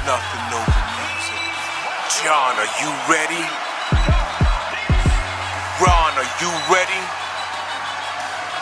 Nothing over music. John, are you ready? Ron, are you ready?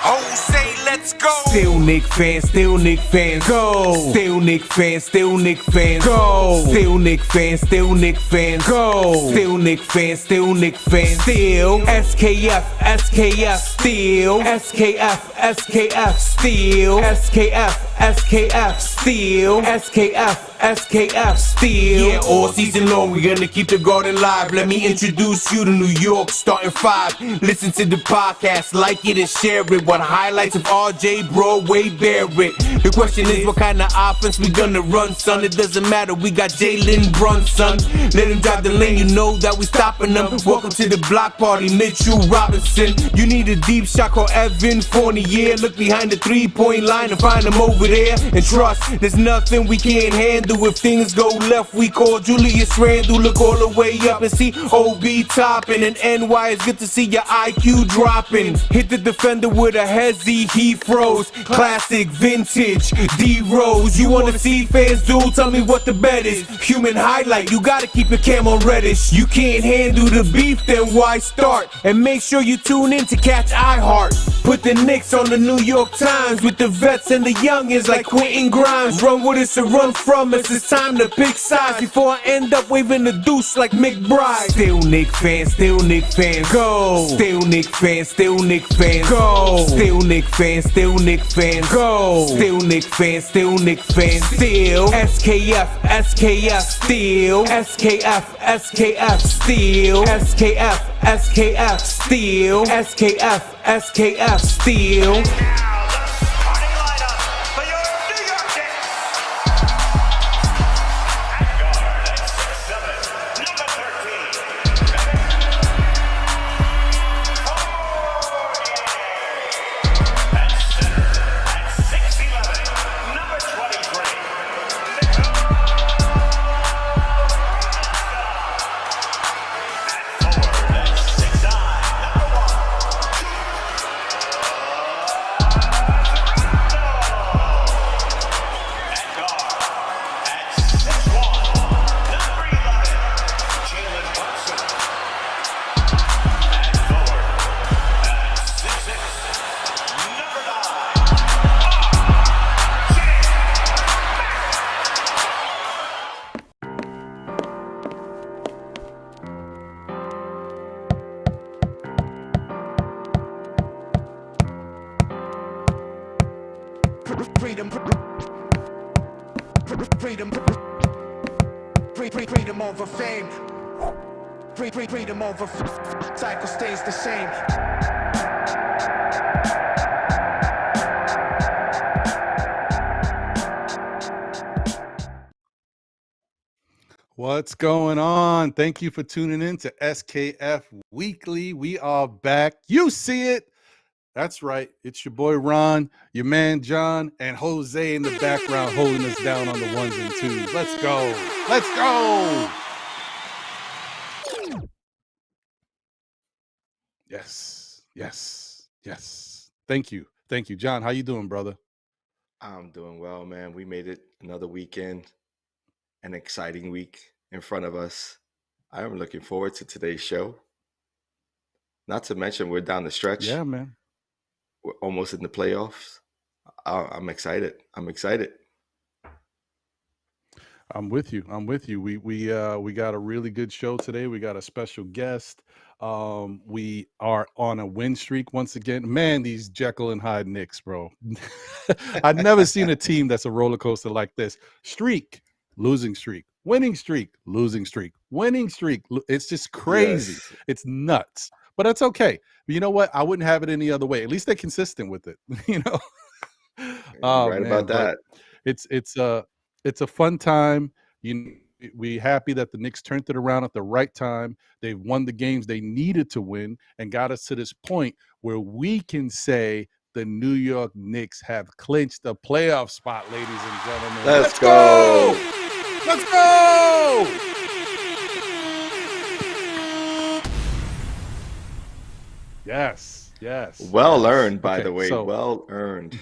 Jose, let's go! Still Knicks fans, still Knicks fans, go! Still Knicks fans, still Knicks fans, go! Still Knicks fans, still Knicks fans, go! Still Knicks fans, still Knicks fans, still SKF, SKF, still SKF, SKF, still SKF, SKF, still SKF, SKF, still. Yeah, all season long we gonna keep the garden live. Let me introduce you to New York, starting 5. Listen to the podcast, like it and share it. What highlights of RJ, Broadway, Barrett. The question is, what kind of offense we gonna run, son? It doesn't matter, we got Jalen Brunson. Let him drive the lane, you know that we stopping them. Welcome to the block party, Mitchell Robinson. You need a deep shot, call Evan Fournier. Look behind the 3-point line and find him over there. And trust, there's nothing we can't handle. If things go left, we call Julius Randle. Look all the way up and see OB topping. And NY, it's good to see your IQ dropping. Hit the defender with a hezzy, he froze. Classic, vintage, D-Rose. You wanna see fans do? Tell me what the bet is. Human highlight, you gotta keep your cam on reddish. You can't handle the beef, then why start? And make sure you tune in to catch iHeart. Put the Knicks on the New York Times with the vets and the youngins like Quentin Grimes. Run with us or run from us, it's time to pick sides before I end up waving the deuce like McBride. Still Knicks fans, still Knicks fans, go! Still Knicks fans, still Knicks fans, go! Still Knicks fans, still Knicks fans, go! Still Knicks fans, still Knicks fans, still SKF, SKF, still SKF, SKF, still SKF, SKF, still SKF, SKF, still. Freedom over fame. Freedom over cycle stays the same. What's going on? Thank you for tuning in to SKF Weekly. We are back. You see it. That's right. It's your boy Ron, your man John, and Jose in the background holding us down on the ones and twos. Let's go. Let's go. Yes. Yes. Yes. Thank you. Thank you. John, how you doing, brother? I'm doing well, man. We made it another weekend, an exciting week in front of us. I am looking forward to today's show. Not to mention we're down the stretch. Yeah, man. We're almost in the playoffs. I'm excited. I'm excited. I'm with you. I'm with you. We got a really good show today. We got a special guest. We are on a win streak once again. Man, these Jekyll and Hyde Knicks, bro. I've never seen a team that's a roller coaster like this. Streak, losing streak, winning streak, losing streak, winning streak. It's just crazy. Yes. It's nuts. But that's okay. But you know what? I wouldn't have it any other way. At least they're consistent with it. You know, right about that. It's a fun time. We happy that the Knicks turned it around at the right time. They've won the games they needed to win and got us to this point where we can say the New York Knicks have clinched the playoff spot, ladies and gentlemen. Let's go. Let's go. Yes, yes. Well earned, by the way. So, well earned.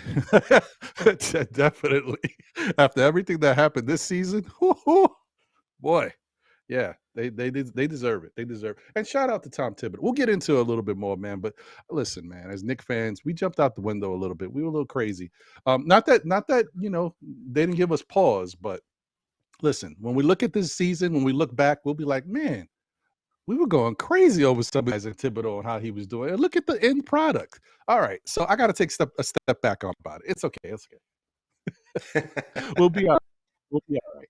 Definitely. After everything that happened this season, Boy, yeah, they deserve it. They deserve it. And shout out to Tom Thibodeau. We'll get into it a little bit more, man. But listen, man, as Knicks fans, we jumped out the window a little bit. We were a little crazy. Not that they didn't give us pause, but listen, when we look at this season, when we look back, we'll be like, man, we were going crazy over some guys at Thibodeau and how he was doing. And look at the end product. All right, so I got to take a step back on about it. It's okay. It's okay. We'll be all right. We'll be all right.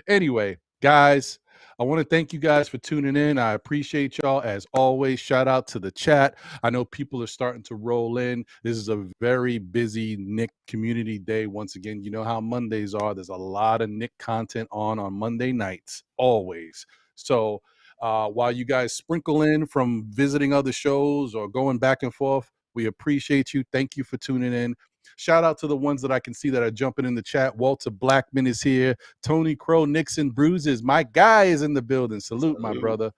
Anyway, guys, I want to thank you guys for tuning in. I appreciate y'all as always. Shout out to the chat. I know people are starting to roll in. This is a very busy Knick community day. Once again, you know how Mondays are. There's a lot of Knick content on Monday nights, always. So while you guys sprinkle in from visiting other shows or going back and forth, we appreciate you. Thank you for tuning in. Shout out to the ones that I can see that are jumping in the chat. Walter Blackman is here. Tony Crow, Nixon Bruises. My guy is in the building. Salute, my brother.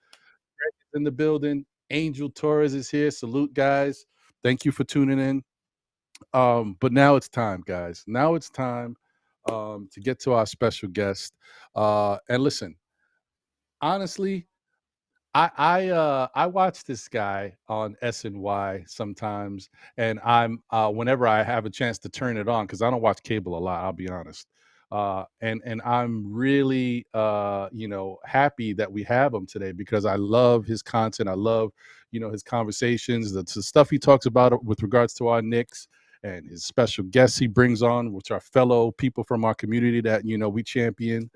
Greg is in the building. Angel Torres is here. Salute, guys. Thank you for tuning in. But now it's time, guys. Now it's time to get to our special guest. And listen, honestly, I watch this guy on SNY sometimes, and I'm whenever I have a chance to turn it on, because I don't watch cable a lot, I'll be honest. And I'm really happy that we have him today, because I love his content. I love his conversations, the stuff he talks about with regards to our Knicks, and his special guests he brings on, which are fellow people from our community that we champion.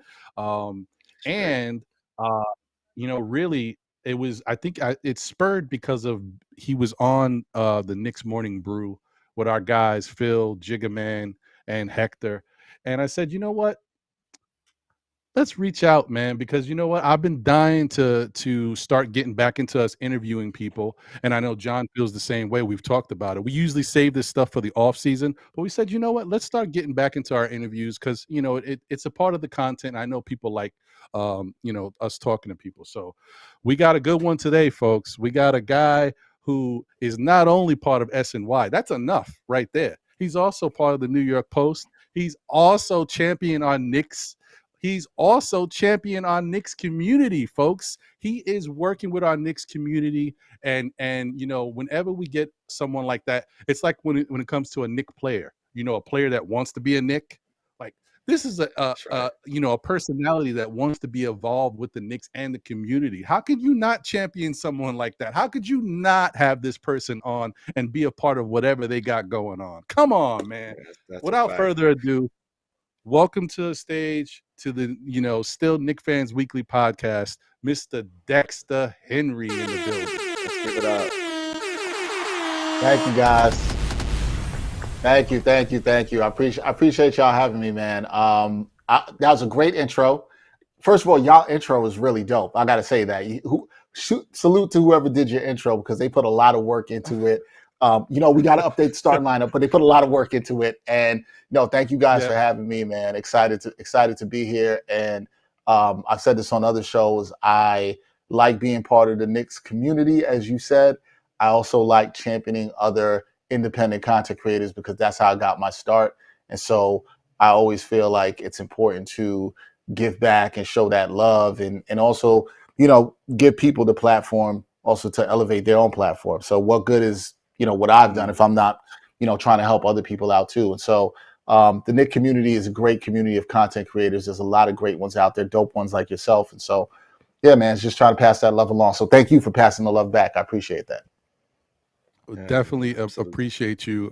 Really, it was, I think it spurred because of he was on the Knicks Morning Brew with our guys, Phil, Jiggaman, and Hector. And I said, you know what? Let's reach out, man, because you know what? I've been dying to start getting back into us interviewing people. And I know John feels the same way. We've talked about it. We usually save this stuff for the off season, but we said, you know what? Let's start getting back into our interviews, because it's a part of the content. I know people like us talking to people. So we got a good one today, folks. We got a guy who is not only part of SNY. That's enough right there. He's also part of the New York Post. He's also champion on Knicks. He's also champion our Knicks community, folks. He is working with our Knicks community, and whenever we get someone like that, it's like when it comes to a Knick player, a player that wants to be a Knick. Like, this is a personality that wants to be involved with the Knicks and the community. How could you not champion someone like that? How could you not have this person on and be a part of whatever they got going on? Come on, man. That's Without further ado, welcome to the stage, to the Still Knick Fans Weekly podcast, Mr. Dexter Henry in the building. Let's give it up. Thank you, guys. Thank you. I appreciate y'all having me, man. That was a great intro. First of all, y'all intro was really dope. I got to say that. Salute to whoever did your intro, because they put a lot of work into it. We got to update the starting lineup, but they put a lot of work into it. And thank you guys for having me, man. Excited to be here. And I've said this on other shows. I like being part of the Knicks community, as you said. I also like championing other independent content creators, because that's how I got my start. And so I always feel like it's important to give back and show that love, and also, give people the platform also to elevate their own platform. So what good is, what I've done if I'm not, trying to help other people out too. And so the Knick community is a great community of content creators. There's a lot of great ones out there, dope ones like yourself. And so, yeah, man, it's just trying to pass that love along. So thank you for passing the love back. I appreciate that. Definitely appreciate you.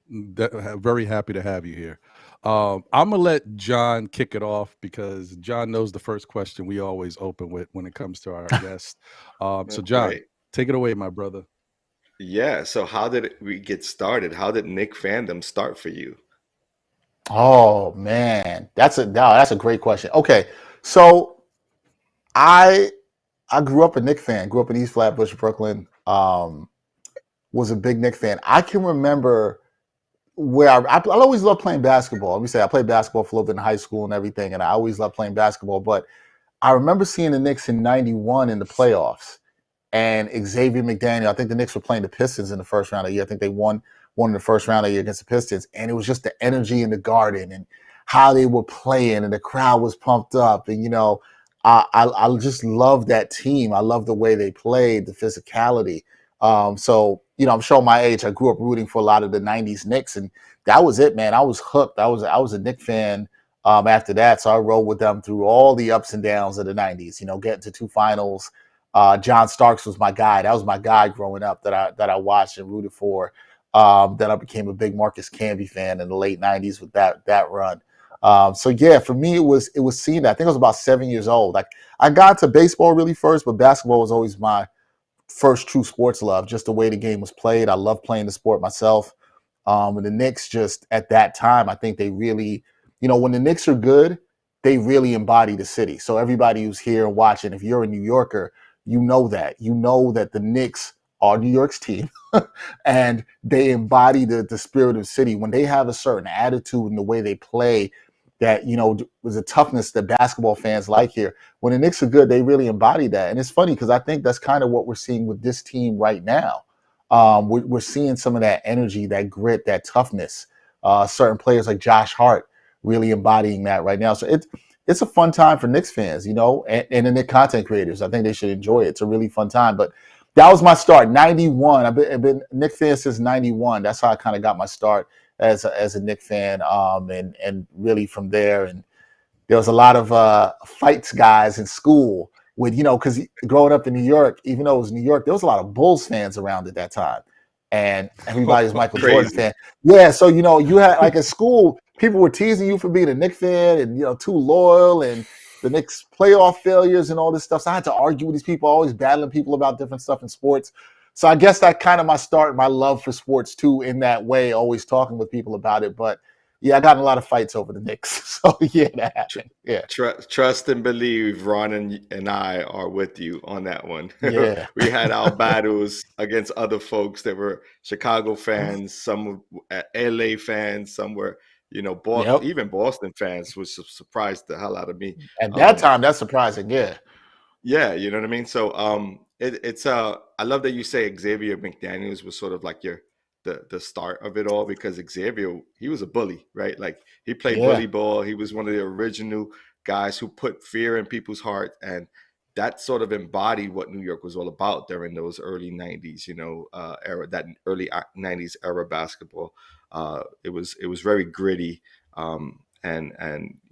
Very happy to have you here. I'm going to let John kick it off, because John knows the first question we always open with when it comes to our guests. So, John, take it away, my brother. Yeah. So how did we get started? How did Knick fandom start for you? Oh, man, that's a great question. Okay, so I grew up a Knick fan. Grew up in East Flatbush, Brooklyn. Was a big Knick fan. I can remember where I always loved playing basketball. Let me say, I played basketball for a little bit in high school and everything, and I always loved playing basketball. But I remember seeing the Knicks in '91 in the playoffs, and Xavier McDaniel. I think the Knicks were playing the Pistons in the first round of the year. I think they won in the first round of the year against the Pistons, and it was just the energy in the Garden and how they were playing, and the crowd was pumped up, and I just love that team. I love the way they played, the physicality. So, I'm showing my age. I grew up rooting for a lot of the 90s Knicks, and that was it, man. I was hooked. I was a Knicks fan after that. So I rode with them through all the ups and downs of the 90s, getting to 2 finals. John Starks was my guy. That was my guy growing up that I watched and rooted for. Then I became a big Marcus Camby fan in the late 90s with that run. So yeah, for me, it was seeing that. I think I was about 7 years old. Like, I got to baseball really first, but basketball was always my first true sports love, just the way the game was played. I love playing the sport myself. And the Knicks, just at that time, I think they really, when the Knicks are good, they really embody the city. So everybody who's here and watching, if you're a New Yorker, you know that the Knicks are New York's team and they embody the spirit of the city. When they have a certain attitude in the way they play, that, was a toughness that basketball fans like here. When the Knicks are good, they really embody that. And it's funny because I think that's kind of what we're seeing with this team right now. We're seeing some of that energy, that grit, that toughness. Certain players like Josh Hart really embodying that right now. So it's a fun time for Knicks fans, and the Knicks content creators. I think they should enjoy it. It's a really fun time. But that was my start, 91. I've been a Knicks fan since 91. That's how I kind of got my start as a Knicks fan, and really from there. And there was a lot of fights guys in school with, because growing up in New York, even though it was New York, there was a lot of Bulls fans around at that time. And everybody was Michael Jordan fan. Yeah, so, you had, like, at school, people were teasing you for being a Knicks fan and, too loyal, and the Knicks playoff failures and all this stuff. So I had to argue with these people, always battling people about different stuff in sports. So I guess that kind of my start, my love for sports too, in that way, always talking with people about it. But yeah, I got in a lot of fights over the Knicks. So yeah, that happened. Yeah. Trust and believe Ron and I are with you on that one. Yeah. We had our battles against other folks that were Chicago fans, some were LA fans, some were, even Boston fans, which surprised the hell out of me. At that time, that's surprising. Yeah. Yeah, you know what I mean? So it's I love that you say Xavier McDaniels was sort of like the start of it all, because Xavier, he was a bully, right? Like, he played bully ball. He was one of the original guys who put fear in people's heart, and that sort of embodied what New York was all about during those early 90s, era, that early 90s era basketball. It was very gritty, and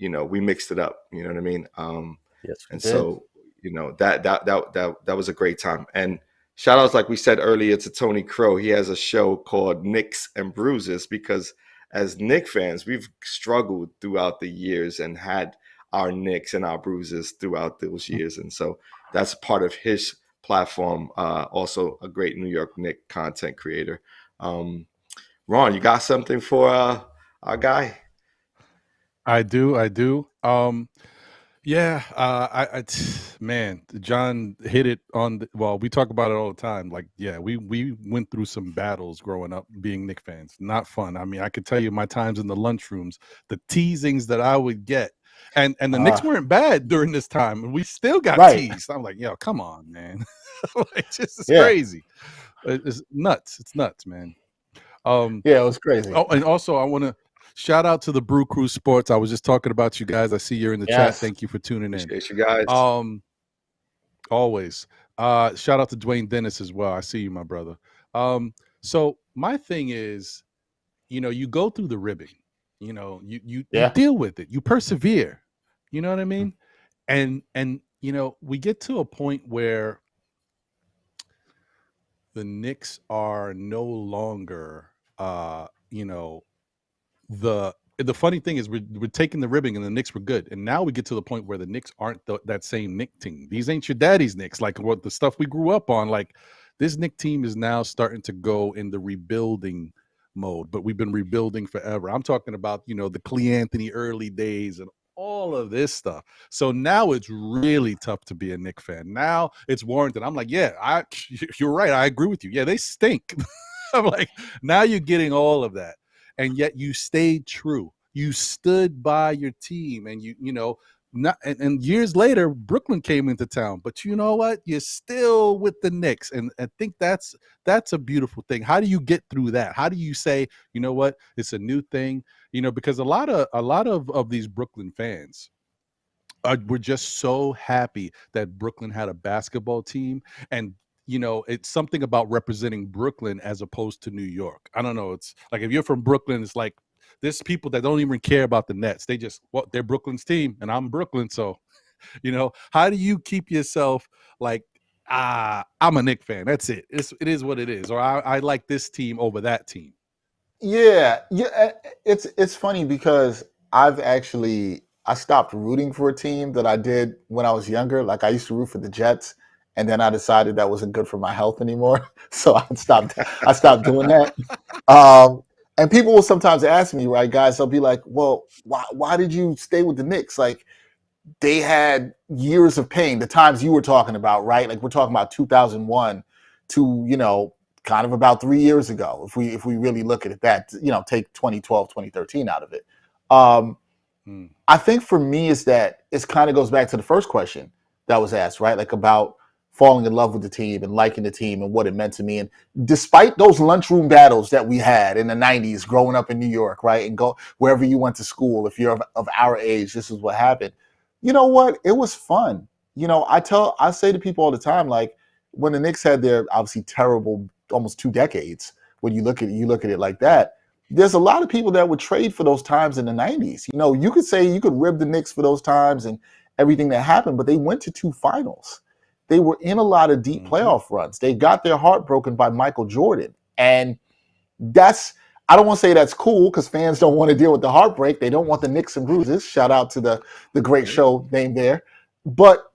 we mixed it up, you know what I mean? Yes, and did. So that was a great time. And shout outs, like we said earlier, to Tony Crow. He has a show called Knicks and Bruises, because as Knicks fans, we've struggled throughout the years and had our Knicks and our bruises throughout those years. And so that's part of his platform. Also a great New York Knicks content creator. Ron, you got something for our guy? I do. Yeah, man, John hit it on. We talk about it all the time. Like, yeah, we went through some battles growing up being Knicks fans. Not fun. I mean, I could tell you my times in the lunchrooms, the teasings that I would get, and the Knicks weren't bad during this time, and we still got teased. I'm like, yo, come on, man, like, this is crazy. It's nuts. It's nuts, man. Yeah, it was crazy. Oh, and also I want to shout out to the Brew Crew Sports. I was just talking about you guys. I see you're in the chat. Thank you for tuning in. Appreciate you guys. Always. Shout out to Dwayne Dennis as well. I see you, my brother. So my thing is, you go through the ribbing. You deal with it. You persevere. You know what I mean? And we get to a point where the Knicks are no longer the funny thing is we're taking the ribbing and the Knicks were good, and now we get to the point where the Knicks aren't that same Knicks team. These ain't your daddy's Knicks, like what the stuff we grew up on. Like, this Knicks team is now starting to go in the rebuilding mode, but we've been rebuilding forever. I'm talking about the Clee Anthony early days and all of this stuff. So now it's really tough to be a Knicks fan. Now it's warranted. I'm like, yeah, you're right. I agree with you. Yeah, they stink. I'm like, now you're getting all of that. And yet you stayed true. You stood by your team, and and years later, Brooklyn came into town. But you know what? You're still with the Knicks, and I think that's a beautiful thing. How do you get through that? How do you say, you know what? It's a new thing. Because a lot of these Brooklyn fans, we're just so happy that Brooklyn had a basketball team. And it's something about representing Brooklyn as opposed to New York. I don't know. It's like if you're from Brooklyn, it's like there's people that don't even care about the Nets. They just, they're Brooklyn's team, and I'm Brooklyn. So, how do you keep yourself like, I'm a Knicks fan. That's it. It is what it is. Or I like this team over that team. Yeah. It's funny because I stopped rooting for a team that I did when I was younger. Like I used to root for the Jets, and then I decided that wasn't good for my health anymore. So I stopped doing that. And people will sometimes ask me, right, guys, they'll be like, well, why did you stay with the Knicks? Like they had years of pain, the times you were talking about, right? Like we're talking about 2001 to, kind of about 3 years ago. If we really look at it, that, take 2012, 2013 out of it. I think for me is that it kind of goes back to the first question that was asked, right? Like about falling in love with the team and liking the team and what it meant to me. And despite those lunchroom battles that we had in the 90s growing up in New York, right? And go wherever you went to school, if you're of our age, this is what happened. You know what? It was fun. I say to people all the time, like when the Knicks had their obviously terrible, almost 2 decades, when you look at it like that, there's a lot of people that would trade for those times in the 90s. You could say you could rib the Knicks for those times and everything that happened, but they went to 2 finals. They were in a lot of deep playoff runs. They got their heart broken by Michael Jordan. And I don't want to say that's cool because fans don't want to deal with the heartbreak. They don't want the Knicks and bruises. Shout out to the great show named there. But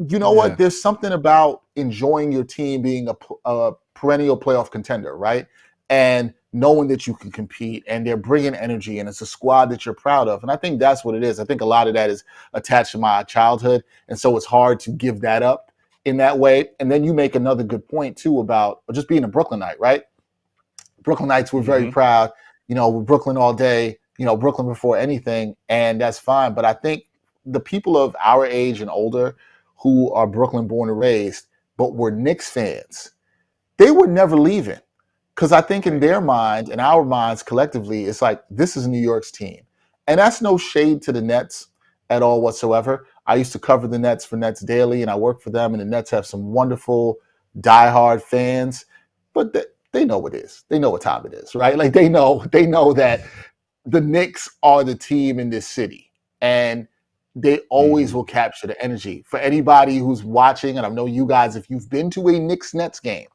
you know what? There's something about enjoying your team being a perennial playoff contender, right? And knowing that you can compete and they're bringing energy and it's a squad that you're proud of. And I think that's what it is. I think a lot of that is attached to my childhood. And so it's hard to give that up in that way. And then you make another good point too about just being a Brooklynite, right? Brooklynites were very proud, with Brooklyn all day, Brooklyn before anything. And that's fine. But I think the people of our age and older who are Brooklyn born and raised, but were Knicks fans, they were never leaving. Because I think in their mind, in our minds collectively, it's like, this is New York's team. And that's no shade to the Nets at all whatsoever. I used to cover the Nets for Nets Daily, and I work for them, and the Nets have some wonderful, diehard fans. But they know what it is. They know what time it is, right? Like they know that the Knicks are the team in this city. And they always will capture the energy. For anybody who's watching, and I know you guys, if you've been to a Knicks-Nets game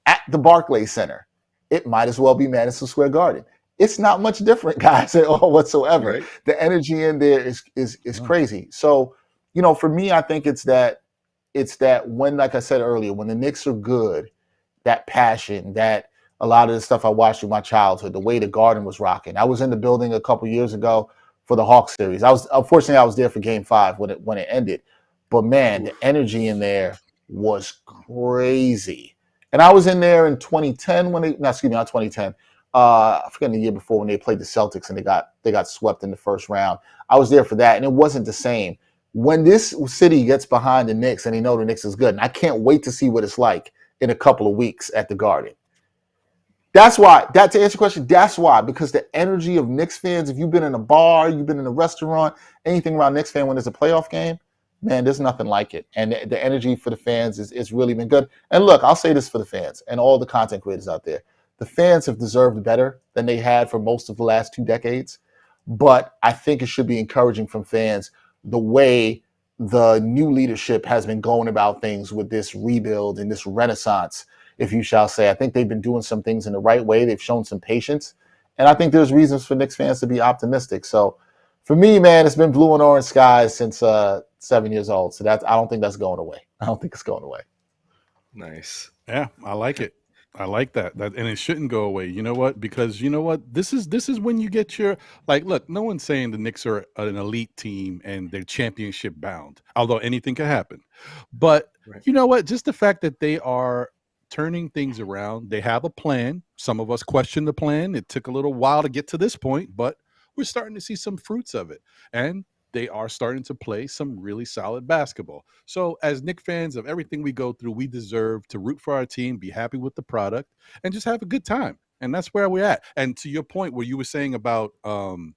at the Barclays Center, it might as well be Madison Square Garden. It's not much different, guys, at all whatsoever. Right. The energy in there is crazy. So, for me, I think it's that when, like I said earlier, when the Knicks are good, that passion, that a lot of the stuff I watched through my childhood, the way the Garden was rocking. I was in the building a couple years ago for the Hawks series. Unfortunately, I was there for Game 5 when it ended. But man, the energy in there was crazy. And I was in there in 2010 not 2010. I forget the year before when they played the Celtics and they got swept in the first round. I was there for that, and it wasn't the same. When this city gets behind the Knicks and they know the Knicks is good, and I can't wait to see what it's like in a couple of weeks at the Garden. That's why, to answer your question, that's why, because the energy of Knicks fans, if you've been in a bar, you've been in a restaurant, anything around Knicks fan when there's a playoff game, man, there's nothing like it. And the energy for the fans is really been good. And look, I'll say this for the fans and all the content creators out there. The fans have deserved better than they had for most of the last 2 decades. But I think it should be encouraging from fans the way the new leadership has been going about things with this rebuild and this renaissance, if you shall say. I think they've been doing some things in the right way. They've shown some patience. And I think there's reasons for Knicks fans to be optimistic. So for me, man, it's been blue and orange skies since 7 years old. So I don't think that's going away. I don't think it's going away. Nice. Yeah, I like it. I like that. And it shouldn't go away. You know what? Because you know what? This is when you get your, like, look, no one's saying the Knicks are an elite team and they're championship bound, although anything can happen. But You know what? Just the fact that they are turning things around, they have a plan. Some of us question the plan. It took a little while to get to this point, but we're starting to see some fruits of it. And they are starting to play some really solid basketball. So as Knicks fans of everything we go through, we deserve to root for our team, be happy with the product, and just have a good time. And that's where we're at. And to your point where you were saying about, when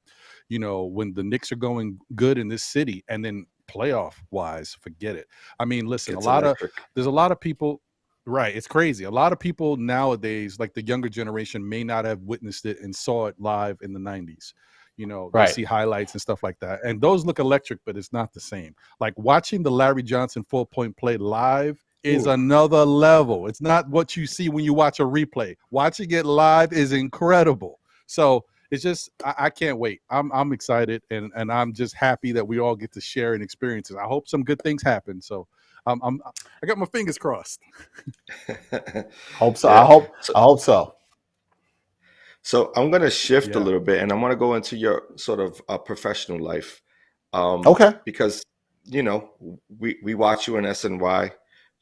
the Knicks are going good in this city, and then playoff wise, forget it. I mean, listen, It's electric. there's a lot of people. Right, it's crazy. A lot of people nowadays, like the younger generation, may not have witnessed it and saw it live in the 90s. You know, they Right. see highlights and stuff like that. And those look electric, but it's not the same. Like watching the Larry Johnson 4-point play live is another level. It's not what you see when you watch a replay. Watching it live is incredible. So it's just, I can't wait. I'm excited, and I'm just happy that we all get to share and experiences. I hope some good things happen. So I got my fingers crossed. Hope so. Yeah. I hope so. So I'm going to shift a Yeah. little bit, and I want to go into your sort of professional life. Okay. Because, you know, we watch you on SNY.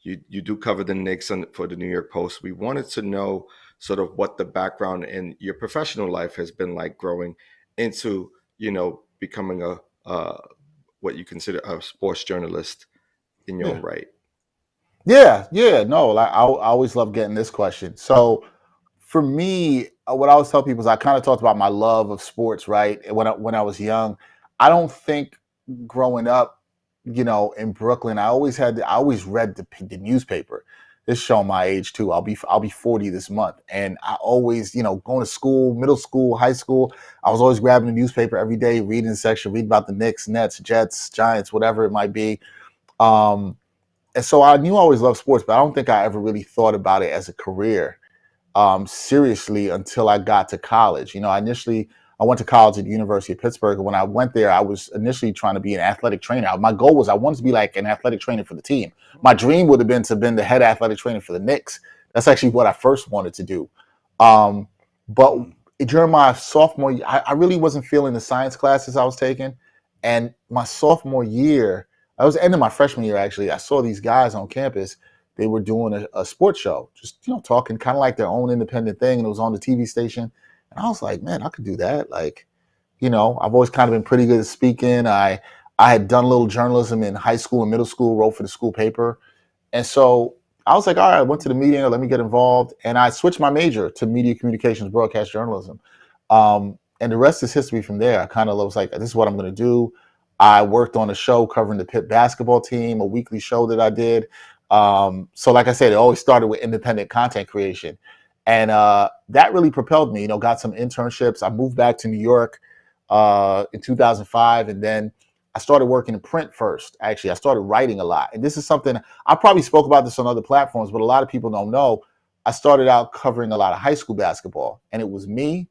You do cover the Knicks for the New York Post. We wanted to know sort of what the background in your professional life has been like growing into, you know, becoming a what you consider a sports journalist in your own right. Yeah. No, like I always love getting this question. So for me, what I always tell people is I kind of talked about my love of sports, right? When I was young, I don't think growing up, you know, in Brooklyn, I always read the newspaper. This is showing my age too. I'll be 40 this month, and I always, you know, going to school, middle school, high school, I was always grabbing the newspaper every day, reading the section, reading about the Knicks, Nets, Jets, Giants, whatever it might be. And so I knew I always loved sports, but I don't think I ever really thought about it as a career seriously until I got to college. You know, I went to college at the University of Pittsburgh. And when I went there, I was initially trying to be an athletic trainer. My goal was I wanted to be like an athletic trainer for the team. My dream would have been to been the head athletic trainer for the Knicks. That's actually what I first wanted to do. But during my sophomore year, I really wasn't feeling the science classes I was taking. And my sophomore year, I was ending my freshman year, actually, I saw these guys on campus. They were doing a sports show, just, you know, talking kind of like their own independent thing. And it was on the TV station. And I was like, man, I could do that. Like, you know, I've always kind of been pretty good at speaking. I had done a little journalism in high school and middle school, wrote for the school paper. And so I was like, all right, I went to the meeting, let me get involved. And I switched my major to media communications, broadcast journalism. And the rest is history from there. I kind of was like, this is what I'm going to do. I worked on a show covering the Pitt basketball team, a weekly show that I did. So like I said, it always started with independent content creation. And that really propelled me, you know, got some internships. I moved back to New York in 2005. And then I started working in print first. Actually, I started writing a lot. And this is something, I probably spoke about this on other platforms, but a lot of people don't know. I started out covering a lot of high school basketball. And it was me,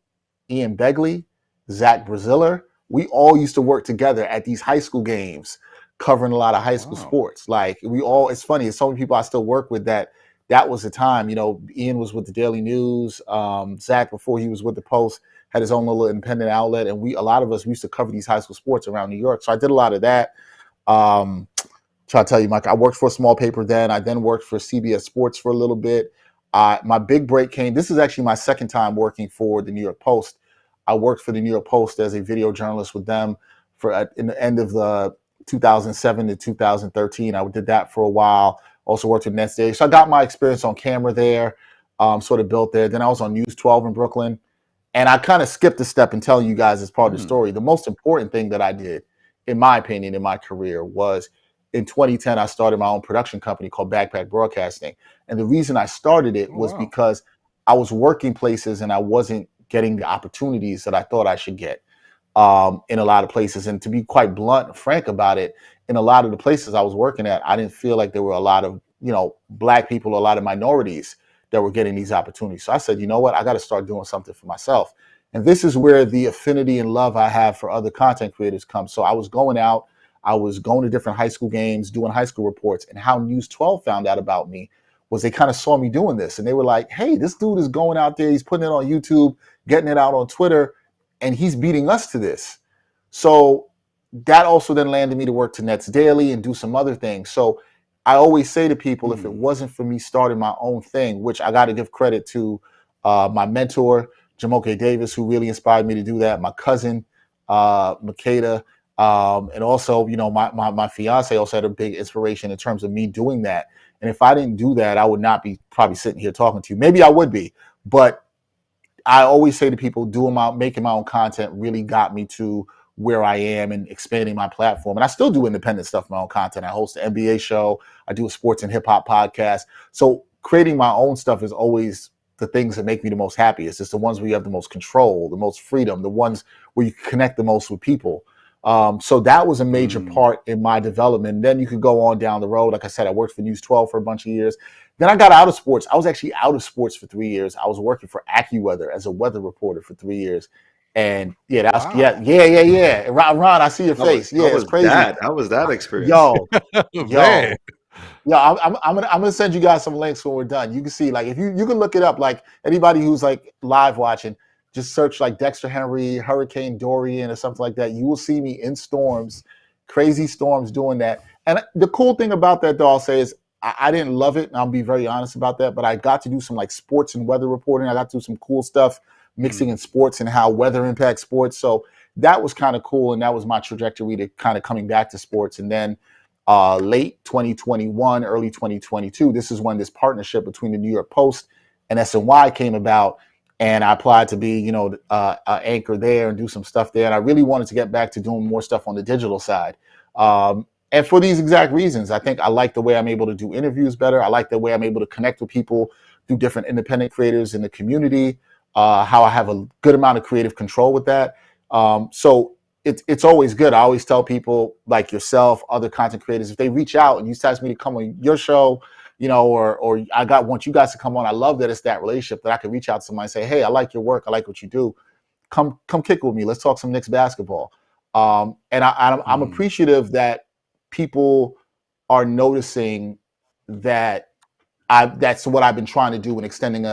Ian Begley, Zach Braziller. We all used to work together at these high school games, covering a lot of high school sports. Like it's funny, it's so many people I still work with that was the time. You know, Ian was with the Daily News. Zach, before he was with the Post, had his own little independent outlet. And a lot of us used to cover these high school sports around New York. So I did a lot of that. Try to tell you, Mike, I worked for a small paper then. I then worked for CBS Sports for a little bit. My big break came, this is actually my second time working for the New York Post. I worked for the New York Post as a video journalist with them in the end of the 2007 to 2013. I did that for a while. Also worked with Nets Day. So I got my experience on camera there, sort of built there. Then I was on News 12 in Brooklyn. And I kind of skipped a step in telling you guys as part of the story. The most important thing that I did, in my opinion, in my career was in 2010, I started my own production company called Backpack Broadcasting. And the reason I started it was because I was working places and I wasn't getting the opportunities that I thought I should get in a lot of places. And to be quite blunt and frank about it, in a lot of the places I was working at, I didn't feel like there were a lot of, you know, Black people, a lot of minorities that were getting these opportunities. So I said, you know what, I got to start doing something for myself. And this is where the affinity and love I have for other content creators comes. So I was going out, I was going to different high school games, doing high school reports. And how News 12 found out about me was they kind of saw me doing this. And they were like, hey, this dude is going out there, he's putting it on YouTube, getting it out on Twitter, and he's beating us to this. So that also then landed me to work to Nets Daily and do some other things. So I always say to people, if it wasn't for me starting my own thing, which I got to give credit to my mentor, Jamoke Davis, who really inspired me to do that, my cousin, Makeda, and also, you know, my fiance also had a big inspiration in terms of me doing that. And if I didn't do that, I would not be probably sitting here talking to you. Maybe I would be, but I always say to people, making my own content really got me to where I am and expanding my platform. And I still do independent stuff, my own content. I host an NBA show. I do a sports and hip hop podcast. So creating my own stuff is always the things that make me the most happy. It's just the ones where you have the most control, the most freedom, the ones where you connect the most with people. So that was a major part in my development. And then you could go on down the road. Like I said, I worked for News 12 for a bunch of years. Then I got out of sports. I was actually out of sports for 3 years. I was working for AccuWeather as a weather reporter for 3 years. And yeah, that's yeah. Ron, I see your face. Yeah, it's crazy. How was that experience? Yo. Man. Yeah, I'm gonna send you guys some links when we're done. You can see, like, if you can look it up, like anybody who's like live watching, just search like Dexter Henry, Hurricane Dorian, or something like that. You will see me in storms, crazy storms, doing that. And the cool thing about that, though, I'll say is I didn't love it, and I'll be very honest about that. But I got to do some like sports and weather reporting. I got to do some cool stuff mixing in sports and how weather impacts sports. So that was kind of cool, and that was my trajectory to kind of coming back to sports. And then late 2021, early 2022, this is when this partnership between the New York Post and SNY came about. And I applied to be, an anchor there and do some stuff there. And I really wanted to get back to doing more stuff on the digital side. And for these exact reasons, I think I like the way I'm able to do interviews better. I like the way I'm able to connect with people through different independent creators in the community, how I have a good amount of creative control with that. So it's always good. I always tell people like yourself, other content creators, if they reach out and you ask me to come on your show, or want you guys to come on. I love that it's that relationship that I can reach out to somebody and say, hey, I like your work. I like what you do. Come kick with me. Let's talk some Knicks basketball. And I'm appreciative that people are noticing that that's what I've been trying to do in expanding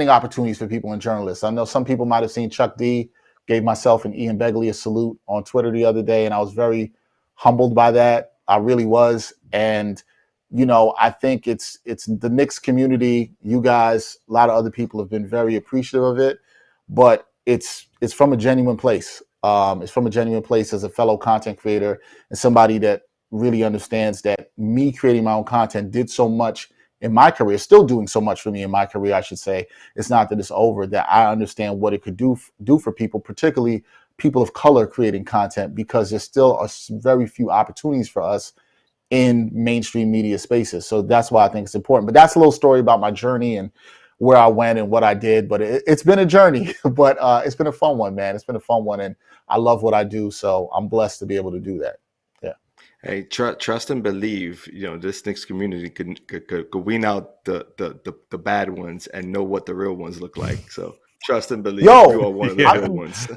opportunities for people and journalists. I know some people might have seen Chuck D gave myself and Ian Begley a salute on Twitter the other day, and I was very humbled by that. I really was. And I think it's the Knicks community. You guys, a lot of other people have been very appreciative of it, but it's from a genuine place. It's from a genuine place as a fellow content creator and somebody that really understands that me creating my own content did so much in my career, still doing so much for me in my career, I should say. It's not that it's over, that I understand what it could do for people, particularly people of color creating content, because there's still very few opportunities for us in mainstream media spaces. So that's why I think it's important. But that's a little story about my journey and where I went and what I did. But it's been a journey, but it's been a fun one, man. It's been a fun one. And I love what I do. So I'm blessed to be able to do that. Yeah. Hey, trust and believe, this Knicks community could wean out the bad ones and know what the real ones look like. So trust and believe you are one of the good ones.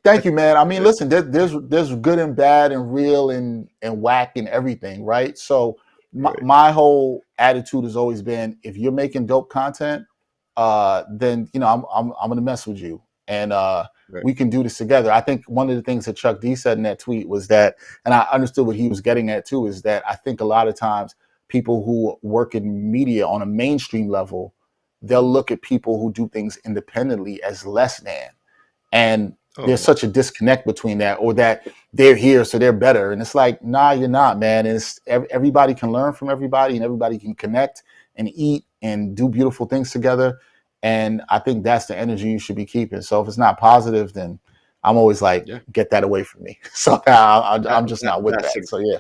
Thank you, man. I mean, listen, there's good and bad and real and whack and everything, right? So my whole attitude has always been, if you're making dope content, then I'm gonna mess with you, and we can do this together. I think one of the things that Chuck D said in that tweet was that, and I understood what he was getting at too, is that I think a lot of times people who work in media on a mainstream level, they'll look at people who do things independently as less than. And there's such a disconnect between that, or that they're here, so they're better. And it's like, nah, you're not, man. And everybody can learn from everybody, and everybody can connect and eat and do beautiful things together. And I think that's the energy you should be keeping. So if it's not positive, then I'm always like, get that away from me. So I'm just not with that. So yeah.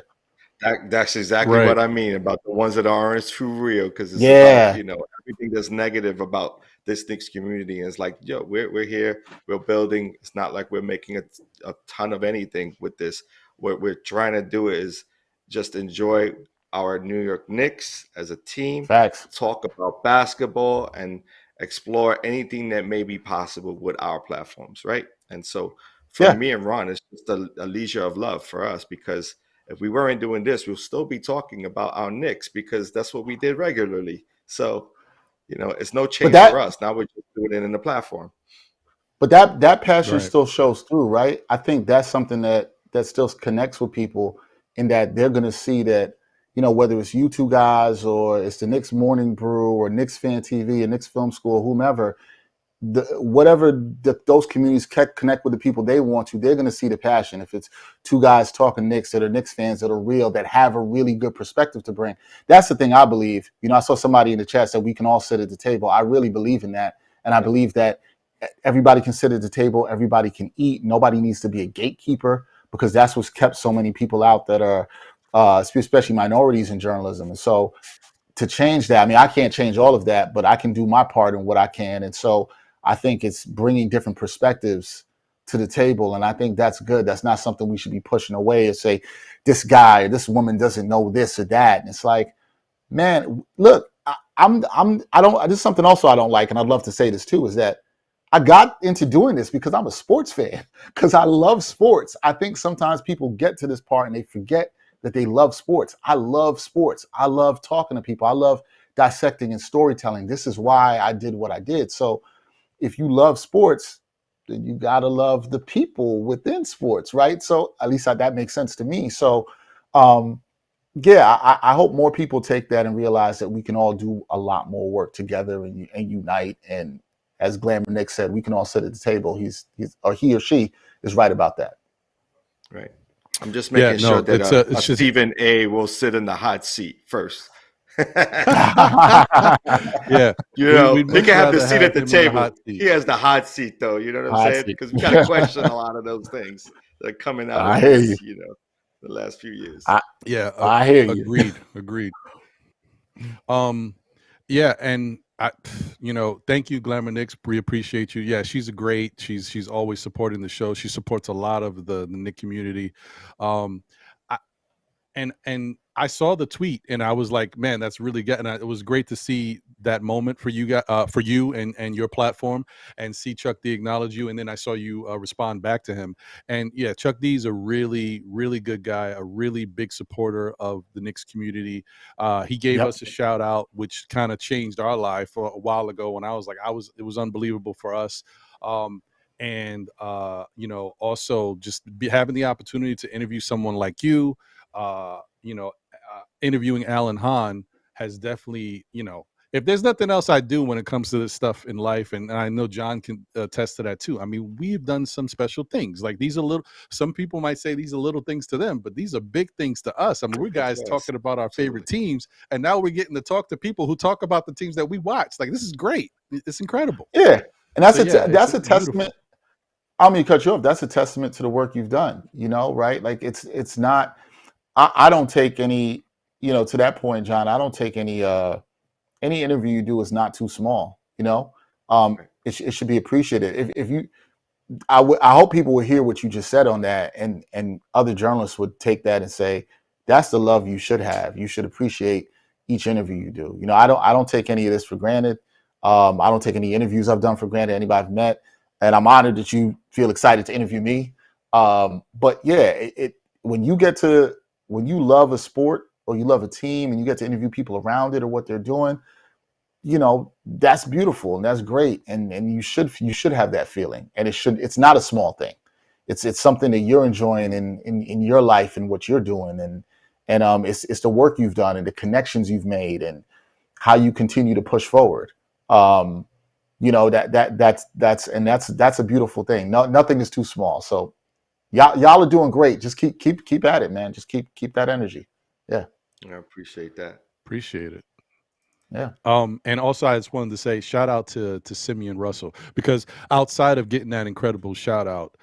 That's exactly what I mean about the ones that aren't too real, because it's about, everything that's negative about this Knicks community. And it's like, we're here, we're building. It's not like we're making a ton of anything with this. What we're trying to do is just enjoy our New York Knicks as a team. Facts. Talk about basketball and explore anything that may be possible with our platforms, right? And so for me and Ron, it's just a leisure of love for us, because if we weren't doing this, we'll still be talking about our Knicks, because that's what we did regularly. So, it's no change for us. Now we're just doing it in the platform. But that passion still shows through, right? I think that's something that still connects with people, in that they're going to see that, whether it's you two guys or it's the Knicks Morning Brew or Knicks Fan TV or Knicks Film School, whomever, those communities connect with the people they want to, they're going to see the passion. If it's two guys talking Knicks that are Knicks fans that are real, that have a really good perspective to bring. That's the thing I believe. I saw somebody in the chat said we can all sit at the table. I really believe in that. And I believe that everybody can sit at the table, everybody can eat. Nobody needs to be a gatekeeper, because that's what's kept so many people out that are, especially minorities in journalism. And so to change that, I mean, I can't change all of that, but I can do my part in what I can. And so I think it's bringing different perspectives to the table. And I think that's good. That's not something we should be pushing away and say, this guy or this woman doesn't know this or that. And it's like, man, look, this is something also I don't like. And I'd love to say this too, is that I got into doing this because I'm a sports fan, because I love sports. I think sometimes people get to this part and they forget that they love sports. I love sports. I love talking to people. I love dissecting and storytelling. This is why I did what I did. So if you love sports, then you got to love the people within sports, right? So at least that makes sense to me. So I hope more people take that and realize that we can all do a lot more work together and unite. And as Glamour Nick said, we can all sit at the table. He or she is right about that. Right. I'm just making sure that it's just, Stephen A will sit in the hot seat first. Yeah, you know, he can have the seat at the table. He has the hot seat, though. You know what I'm saying? Because we got to question a lot of those things that are coming out of this, you know, the last few years. I hear you. Agreed. Yeah, and thank you, Glamour Knicks. We appreciate you. Yeah, she's she's always supporting the show. She supports a lot of the Knick community. And I saw the tweet and I was like, man, that's really good. And it was great to see that moment for you guys, for you and your platform, and see Chuck D acknowledge you. And then I saw you respond back to him. And yeah, Chuck D is a really, really good guy, a really big supporter of the Knicks community. He gave us a shout out, which kind of changed our life a while ago when I was like, it was unbelievable for us. And also just having the opportunity to interview someone like you, interviewing Alan Hahn has definitely, if there's nothing else I do when it comes to this stuff in life, and I know John can attest to that too. I mean, we've done some special things. Like these are some people might say these are little things to them, but these are big things to us. I mean, we're guys talking about our favorite teams, and now we're getting to talk to people who talk about the teams that we watch. Like, this is great. It's incredible. Yeah. And that's a testament. I'm going to cut you off. That's a testament to the work you've done, right? Like it's not, I don't take any, to that point, John, I don't take any interview you do is not too small, it should be appreciated. I hope people will hear what you just said on that, and other journalists would take that and say, that's the love you should have. You should appreciate each interview you do. I don't take any of this for granted. I don't take any interviews I've done for granted, anybody I've met, and I'm honored that you feel excited to interview me. But yeah, when you love a sport or you love a team and you get to interview people around it or what they're doing, that's beautiful and that's great. And you should have that feeling. And it's not a small thing. It's something that you're enjoying in your life and what you're doing. And it's the work you've done and the connections you've made and how you continue to push forward. That's a beautiful thing. Nothing is too small. So y'all are doing great. Just keep at it, man. Just keep that energy. Yeah. I appreciate that. Appreciate it. Yeah. And also I just wanted to say shout out to Simeon Russell, because outside of getting that incredible shout out,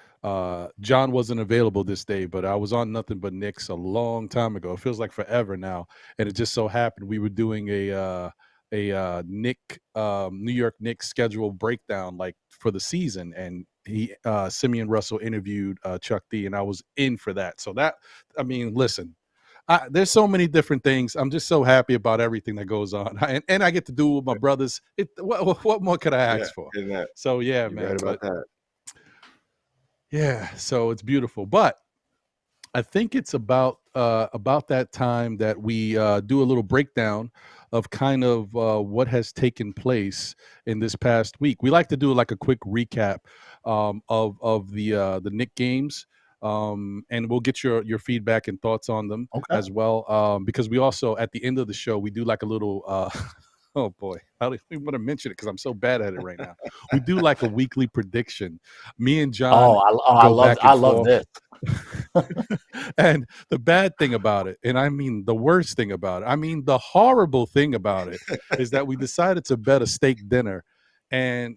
John wasn't available this day, but I was on Nothing But Knicks a long time ago. It feels like forever now. And it just so happened we were doing a New York Knicks schedule breakdown, like for the season, and Simeon Russell interviewed Chuck D, and I was in for that. So listen, there's so many different things. I'm just so happy about everything that goes on, and I get to do it with my brothers. What more could I ask for? So yeah, man. Right about that. Yeah, so it's beautiful, but I think it's about that time that we do a little breakdown of kind of what has taken place in this past week. We like to do like a quick recap of the Knick games, and we'll get your feedback and thoughts on them as well, because we also, at the end of the show, we do like a little oh boy, I don't even want to mention it because I'm so bad at it right now. We do like a weekly prediction. Me and John. I love this. And the bad thing about it, and I mean the worst thing about it, I mean the horrible thing about it, is that we decided to bet a steak dinner, and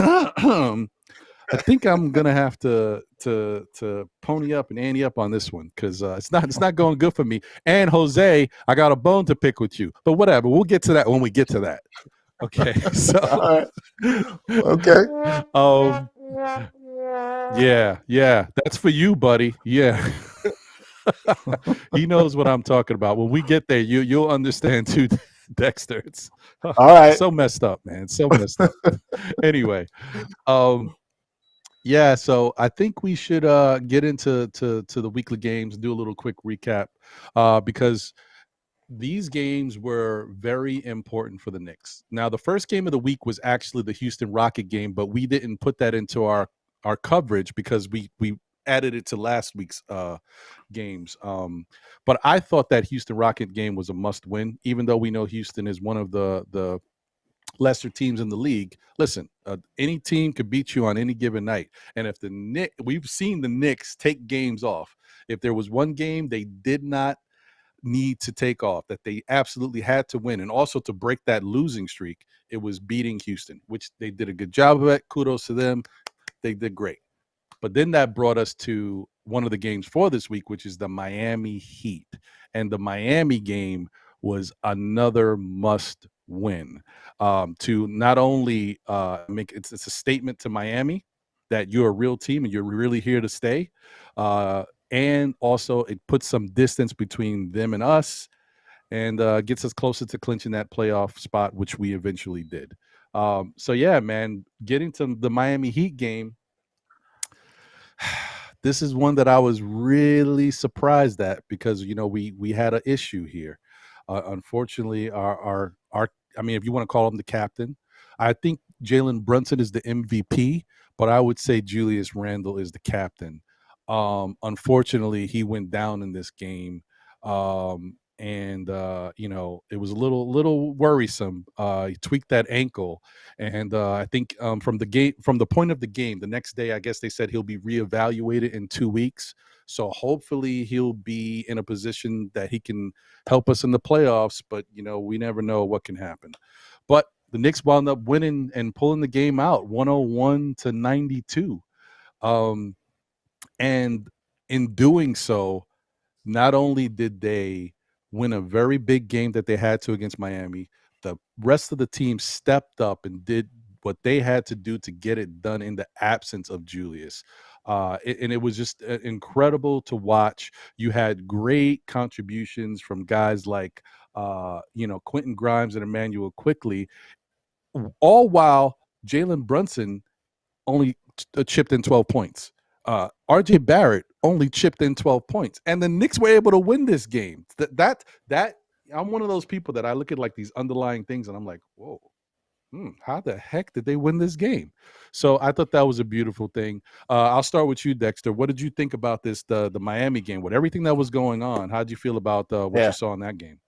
I think I'm gonna have to pony up and ante up on this one because it's not going good for me. And Jose, I got a bone to pick with you, but whatever. We'll get to that when we get to that. Okay, so All right. Okay. Yeah, that's for you, buddy. Yeah. He knows what I'm talking about. When we get there, you'll understand too, Dexter. It's All right. so messed up, man. So messed up. Anyway, yeah, so I think we should get into the weekly games, do a little quick recap, because these games were very important for the Knicks. Now, the first game of the week was actually the Houston Rocket game, but we didn't put that into our coverage because we added it to last week's games. But I thought that Houston Rocket game was a must win, even though we know Houston is one of the lesser teams in the league. Listen, any team could beat you on any given night. And if the Knicks, we've seen the Knicks take games off. If there was one game they did not need to take off, that they absolutely had to win, and also to break that losing streak, it was beating Houston, which they did a good job of it. Kudos to them. They did great. But then that brought us to one of the games for this week, which is the Miami Heat. And the Miami game was another must win, to not only make it's a statement to Miami that you're a real team and you're really here to stay, and also it puts some distance between them and us, and gets us closer to clinching that playoff spot, which we eventually did. So yeah, man, getting to the Miami Heat game, this is one that I was really surprised at because we had an issue here. Unfortunately, our I mean, if you want to call him the captain, I think Jalen Brunson is the MVP, but I would say Julius Randle is the captain. Unfortunately, he went down in this game, and it was a little worrisome. He tweaked that ankle, and I think from the point of the game, the next day, I guess they said he'll be reevaluated in 2 weeks. So hopefully he'll be in a position that he can help us in the playoffs. But we never know what can happen. But the Knicks wound up winning and pulling the game out 101-92. And in doing so, not only did they win a very big game that they had to against Miami, the rest of the team stepped up and did what they had to do to get it done in the absence of Julius. And it was just incredible to watch. You had great contributions from guys like, Quentin Grimes and Emmanuel Quickly, all while Jalen Brunson only chipped in 12 points. RJ Barrett only chipped in 12 points, and the Knicks were able to win this game. That I'm one of those people that I look at like these underlying things, and I'm like, whoa, how the heck did they win this game? So I thought that was a beautiful thing. I'll start with you, Dexter. What did you think about this, the Miami game, with everything that was going on? How did you feel about what you saw in that game?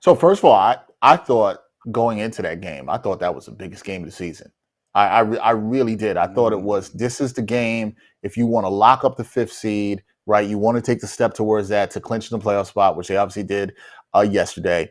So first of all, I thought going into that game, I thought that was the biggest game of the season. I really did. I thought this is the game. If you want to lock up the 5th seed, right, you want to take the step towards that to clinch the playoff spot, which they obviously did yesterday.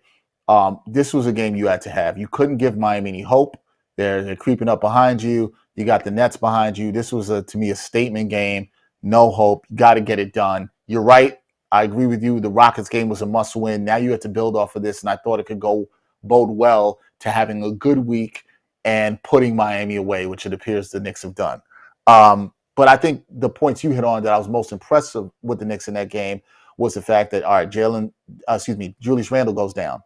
This was a game you had to have. You couldn't give Miami any hope. They're creeping up behind you. You got the Nets behind you. This was, to me, a statement game. No hope. You got to get it done. You're right. I agree with you. The Rockets game was a must win. Now you have to build off of this, and I thought it could bode well to having a good week and putting Miami away, which it appears the Knicks have done. But I think the points you hit on that I was most impressed with the Knicks in that game was the fact that, all right, Julius Randle goes down.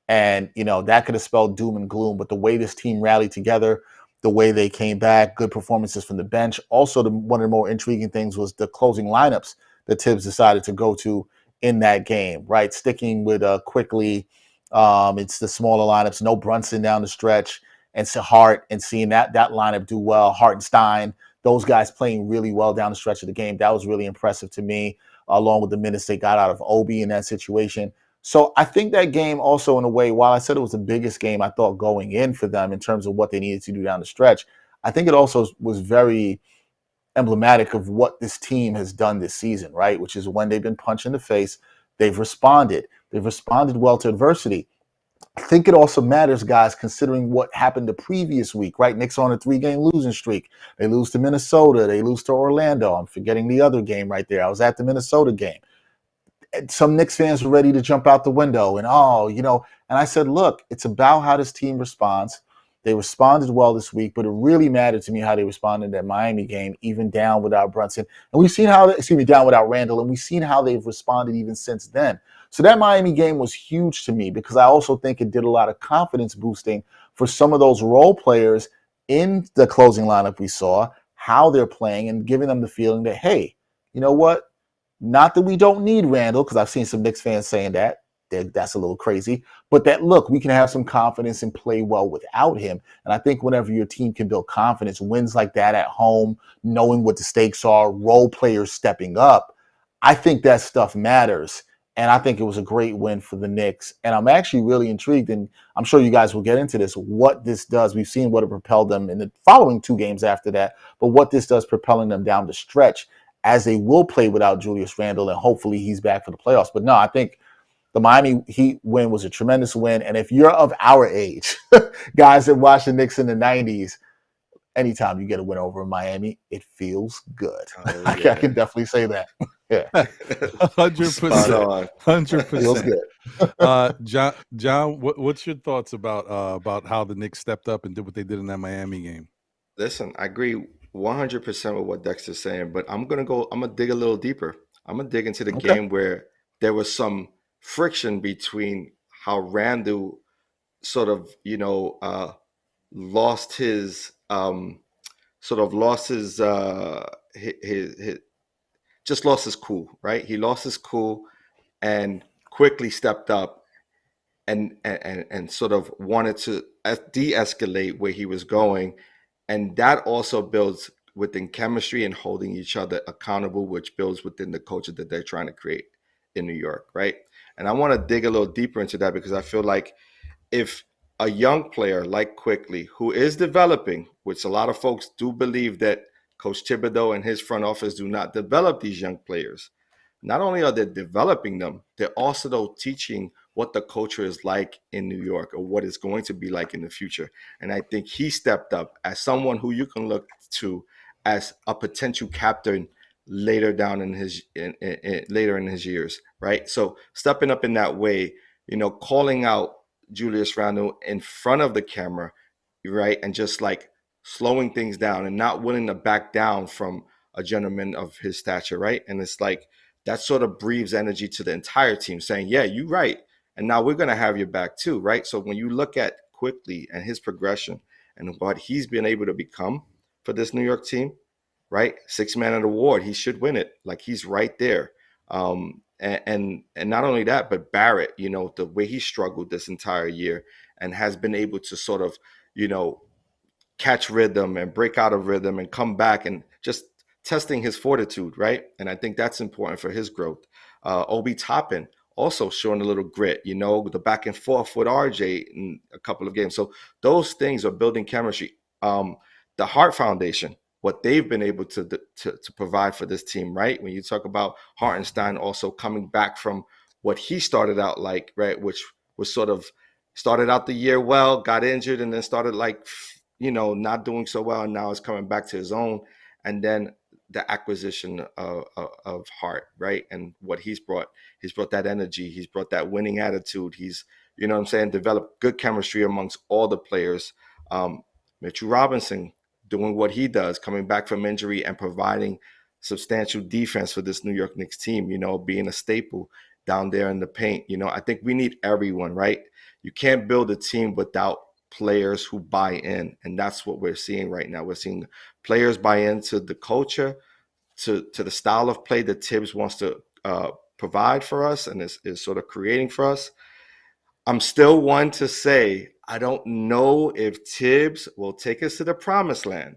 And, that could have spelled doom and gloom. But the way this team rallied together, the way they came back, good performances from the bench. Also, one of the more intriguing things was the closing lineups that Tibbs decided to go to in that game, right? Sticking with Quickly. It's the smaller lineups, no Brunson down the stretch. And so Hart, and seeing that lineup do well, Hartenstein, those guys playing really well down the stretch of the game. That was really impressive to me, along with the minutes they got out of Obi in that situation. So I think that game also, in a way, while I said it was the biggest game I thought going in for them in terms of what they needed to do down the stretch, I think it also was very emblematic of what this team has done this season, right? Which is when they've been punched in the face, they've responded. They've responded well to adversity. I think it also matters, guys, considering what happened the previous week, right? Knicks on a 3-game losing streak. They lose to Minnesota. They lose to Orlando. I'm forgetting the other game right there. I was at the Minnesota game. Some Knicks fans were ready to jump out the window and, and I said, look, it's about how this team responds. They responded well this week, but it really mattered to me how they responded in that Miami game, even down without Brunson. And we've seen down without Randall, and we've seen how they've responded even since then. So that Miami game was huge to me because I also think it did a lot of confidence boosting for some of those role players in the closing lineup we saw, how they're playing, and giving them the feeling that, hey, you know what? Not that we don't need Randall, because I've seen some Knicks fans saying that's a little crazy, but that, look, we can have some confidence and play well without him. And I think whenever your team can build confidence, wins like that at home, knowing what the stakes are, role players stepping up, I think that stuff matters. And I think it was a great win for the Knicks. And I'm actually really intrigued, and I'm sure you guys will get into this, what this does. We've seen what it propelled them in the following 2 games after that, but what this does propelling them down the stretch as they will play without Julius Randle, and hopefully he's back for the playoffs. But no, I think the Miami Heat win was a tremendous win. And if you're of our age, guys that watched the Knicks in the 90s, anytime you get a win over Miami, it feels good. Oh, I yeah. can definitely say that. Yeah. 100%. 100%. Feels good. John, what's your thoughts about how the Knicks stepped up and did what they did in that Miami game? Listen, I agree 100% with what Dexter's saying, but I'm gonna dig a little deeper. I'm gonna dig into the game where there was some friction between how Randall sort of, lost his just lost his cool, right? He lost his cool and quickly stepped up and sort of wanted to de-escalate where he was going. And that also builds within chemistry and holding each other accountable, which builds within the culture that they're trying to create in New York, right? And I want to dig a little deeper into that because I feel like if a young player like Quickly, who is developing, which a lot of folks do believe that Coach Thibodeau and his front office do not develop these young players, not only are they developing them, they're also though teaching what the culture is like in New York or what it's going to be like in the future. And I think he stepped up as someone who you can look to as a potential captain later down in his later in his years, right? So stepping up in that way, calling out Julius Randle in front of the camera, right, and just like slowing things down and not willing to back down from a gentleman of his stature, right? And it's like that sort of breathes energy to the entire team, saying, "Yeah, you're right, and now we're gonna have your back too," right? So when you look at Quickly and his progression and what he's been able to become for this New York team, right? 6-man of the award, he should win it. Like he's right there. And not only that, but Barrett, the way he struggled this entire year and has been able to sort of, catch rhythm and break out of rhythm and come back and just testing his fortitude, right? And I think that's important for his growth. Obi Toppin also showing a little grit, the back and forth with RJ in a couple of games. So those things are building chemistry. The Hart Foundation, what they've been able to provide for this team, right? When you talk about Hartenstein also coming back from what he started out like, right, which was sort of started out the year well, got injured, and then started not doing so well, and now is coming back to his own. And then the acquisition of Hart, right, and what he's brought that energy, he's brought that winning attitude, he's developed good chemistry amongst all the players. Mitchell Robinson doing what he does, coming back from injury and providing substantial defense for this New York Knicks team, being a staple down there in the paint. I think we need everyone, right? You can't build a team without players who buy in. And that's what we're seeing right now. We're seeing players buy into the culture, to the style of play that Tibbs wants to provide for us and is sort of creating for us. I'm still one to say, I don't know if Tibbs will take us to the promised land,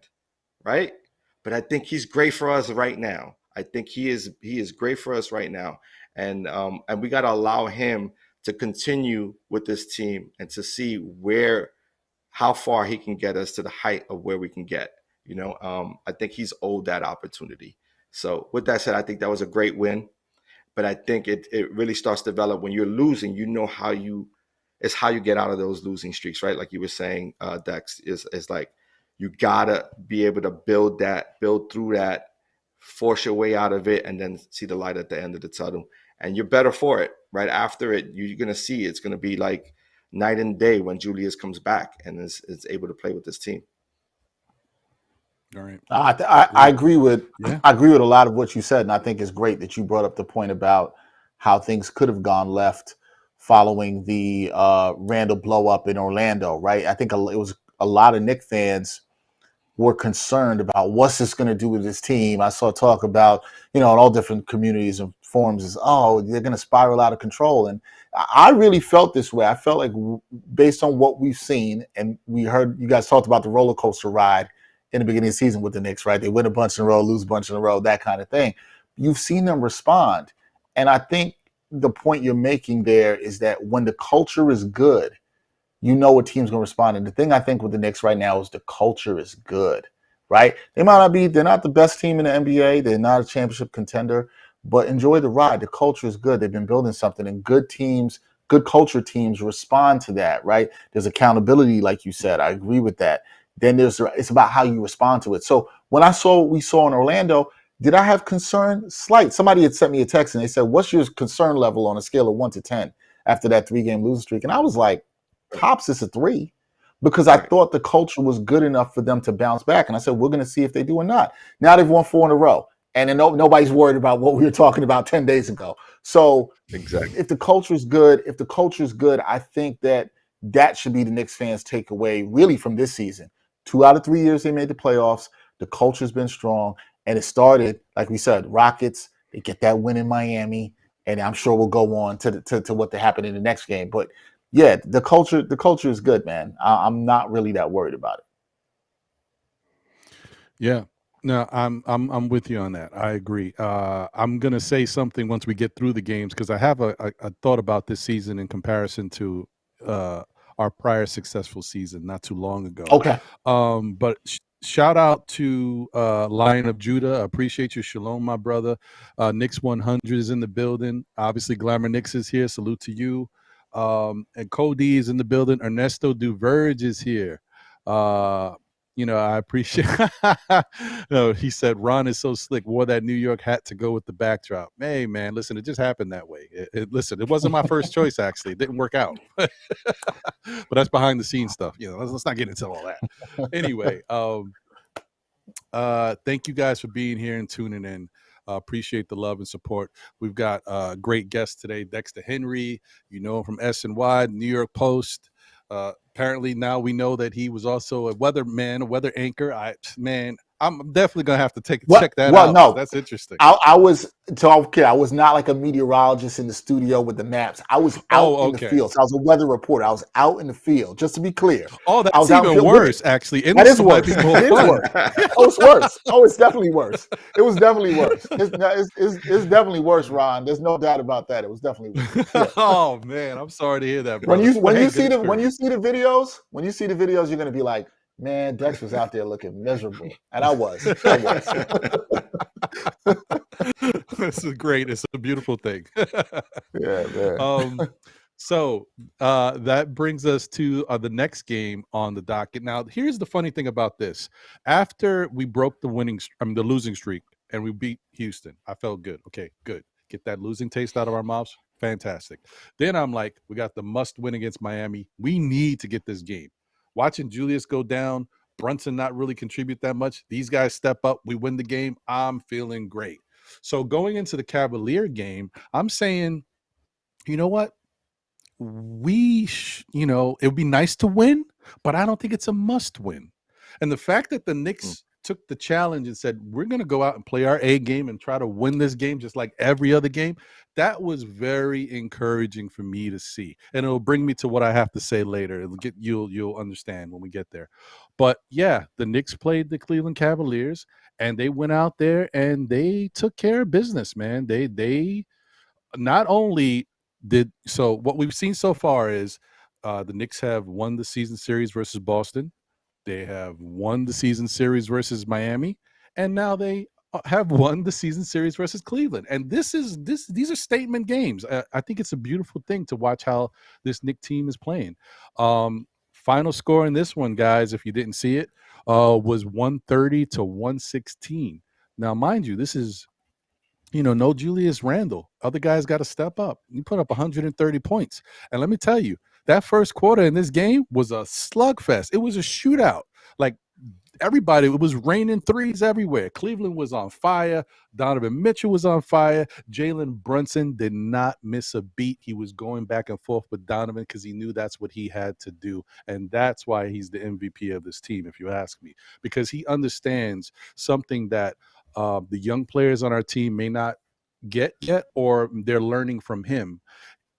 right? But I think he's great for us right now. I think he is great for us right now. And we got to allow him to continue with this team and to see how far he can get us to the height of where we can get. I think he's owed that opportunity. So with that said, I think that was a great win. But I think it really starts to develop when you're losing. How you It's how you get out of those losing streaks, right? Like you were saying, Dex, is like you gotta be able to build through that, force your way out of it, and then see the light at the end of the tunnel. And you're better for it. Right after it, you're gonna see it's gonna be like night and day when Julius comes back and is able to play with this team. All right. I agree with I agree with a lot of what you said, and I think it's great that you brought up the point about how things could have gone left following the Randall blow up in Orlando, right? I think it was a lot of Knicks fans were concerned about what's this going to do with this team. I saw talk about, in all different communities and forums is, they're going to spiral out of control. And I really felt this way. I felt like based on what we've seen, and we heard you guys talked about the roller coaster ride in the beginning of the season with the Knicks, right? They win a bunch in a row, lose a bunch in a row, that kind of thing. You've seen them respond. And I think the point you're making there is that when the culture is good, you know what team's going to respond. And the thing I think with the Knicks right now is the culture is good, right? They're not the best team in the NBA. They're not a championship contender, but enjoy the ride. The culture is good. They've been building something, and good teams, good culture teams respond to that, right? There's accountability, like you said. I agree with that. Then it's about how you respond to it. So when I saw what we saw in Orlando, did I have concern? Slight. Somebody had sent me a text and they said, what's your concern level on a scale of 1 to 10 after that 3-game losing streak? And I was like, tops is a 3, because I thought the culture was good enough for them to bounce back. And I said, we're going to see if they do or not. Now they've won 4 in a row. And then nobody's worried about what we were talking about 10 days ago. So exactly, if the culture is good, I think that should be the Knicks fans' takeaway really from this season. 2 out of 3 years they made the playoffs. The culture's been strong. And it started, like we said, Rockets, they get that win in Miami. And I'm sure we'll go on to what happened in the next game. But yeah, the culture is good, man. I'm not really that worried about it. Yeah. No, I'm with you on that. I agree. I'm gonna say something once we get through the games, because I have a thought about this season in comparison to our prior successful season not too long ago. Okay. But shout out to Lion of Judah. I appreciate you. Shalom, my brother. Knicks 100 is in the building. Obviously, Glamour Knicks is here. Salute to you. And Cody is in the building. Ernesto Duverge is here. I appreciate no, he said Ron is so slick, wore that New York hat to go with the backdrop. Hey man, listen, it just happened that way. Listen, it wasn't my first choice, actually. It didn't work out. But that's behind the scenes stuff. Let's not get into all that. Anyway, thank you guys for being here and tuning in. Appreciate the love and support. We've got a great guest today, Dexter Henry. You know him from S&Y, New York Post. Apparently now we know that he was also a weatherman, a weather anchor. I'm definitely gonna have to check that out. No, that's interesting. I was not like a meteorologist in the studio with the maps. I was out in the field. So I was a weather reporter. I was out in the field, just to be clear. Oh, that's even worse, actually. That is worse. It is worse. Oh, it's worse. Oh, it's definitely worse. It was definitely worse. It's definitely worse, Ron. There's no doubt about that. It was definitely worse. Yeah. Oh man, I'm sorry to hear that, bro. When you see the videos, you're gonna be like, man, Dex was out there looking miserable. And I was. This is great. It's a beautiful thing. Yeah, man. So that brings us to the next game on the docket. Now, here's the funny thing about this. After we broke the losing streak and we beat Houston, I felt good. Okay, good. Get that losing taste out of our mouths. Fantastic. Then I'm like, we got the must win against Miami. We need to get this game. Watching Julius go down, Brunson not really contribute that much. These guys step up. We win the game. I'm feeling great. So going into the Cavalier game, I'm saying, you know what? It would be nice to win, but I don't think it's a must win. And the fact that the Knicks took the challenge and said, we're going to go out and play our A game and try to win this game just like every other game, that was very encouraging for me to see. And it'll bring me to what I have to say later. You'll understand when we get there. But yeah, the Knicks played the Cleveland Cavaliers and they went out there and they took care of business, man. They not only did so, what we've seen so far is the Knicks have won the season series versus Boston. They have won the season series versus Miami, and now they have won the season series versus Cleveland, and these are statement games. I think it's a beautiful thing to watch how this Knicks team is playing. Final score in this one, guys, if you didn't see it, was 130 to 116. Now, mind you, this is no Julius Randle. Other guys got to step up. He put up 130 points, and let me tell you, that first quarter in this game was a slugfest. It was a shootout. Like, everybody, it was raining threes everywhere. Cleveland was on fire. Donovan Mitchell was on fire. Jalen Brunson did not miss a beat. He was going back and forth with Donovan because he knew that's what he had to do. And that's why he's the MVP of this team, if you ask me, because he understands something that the young players on our team may not get yet, or they're learning from him.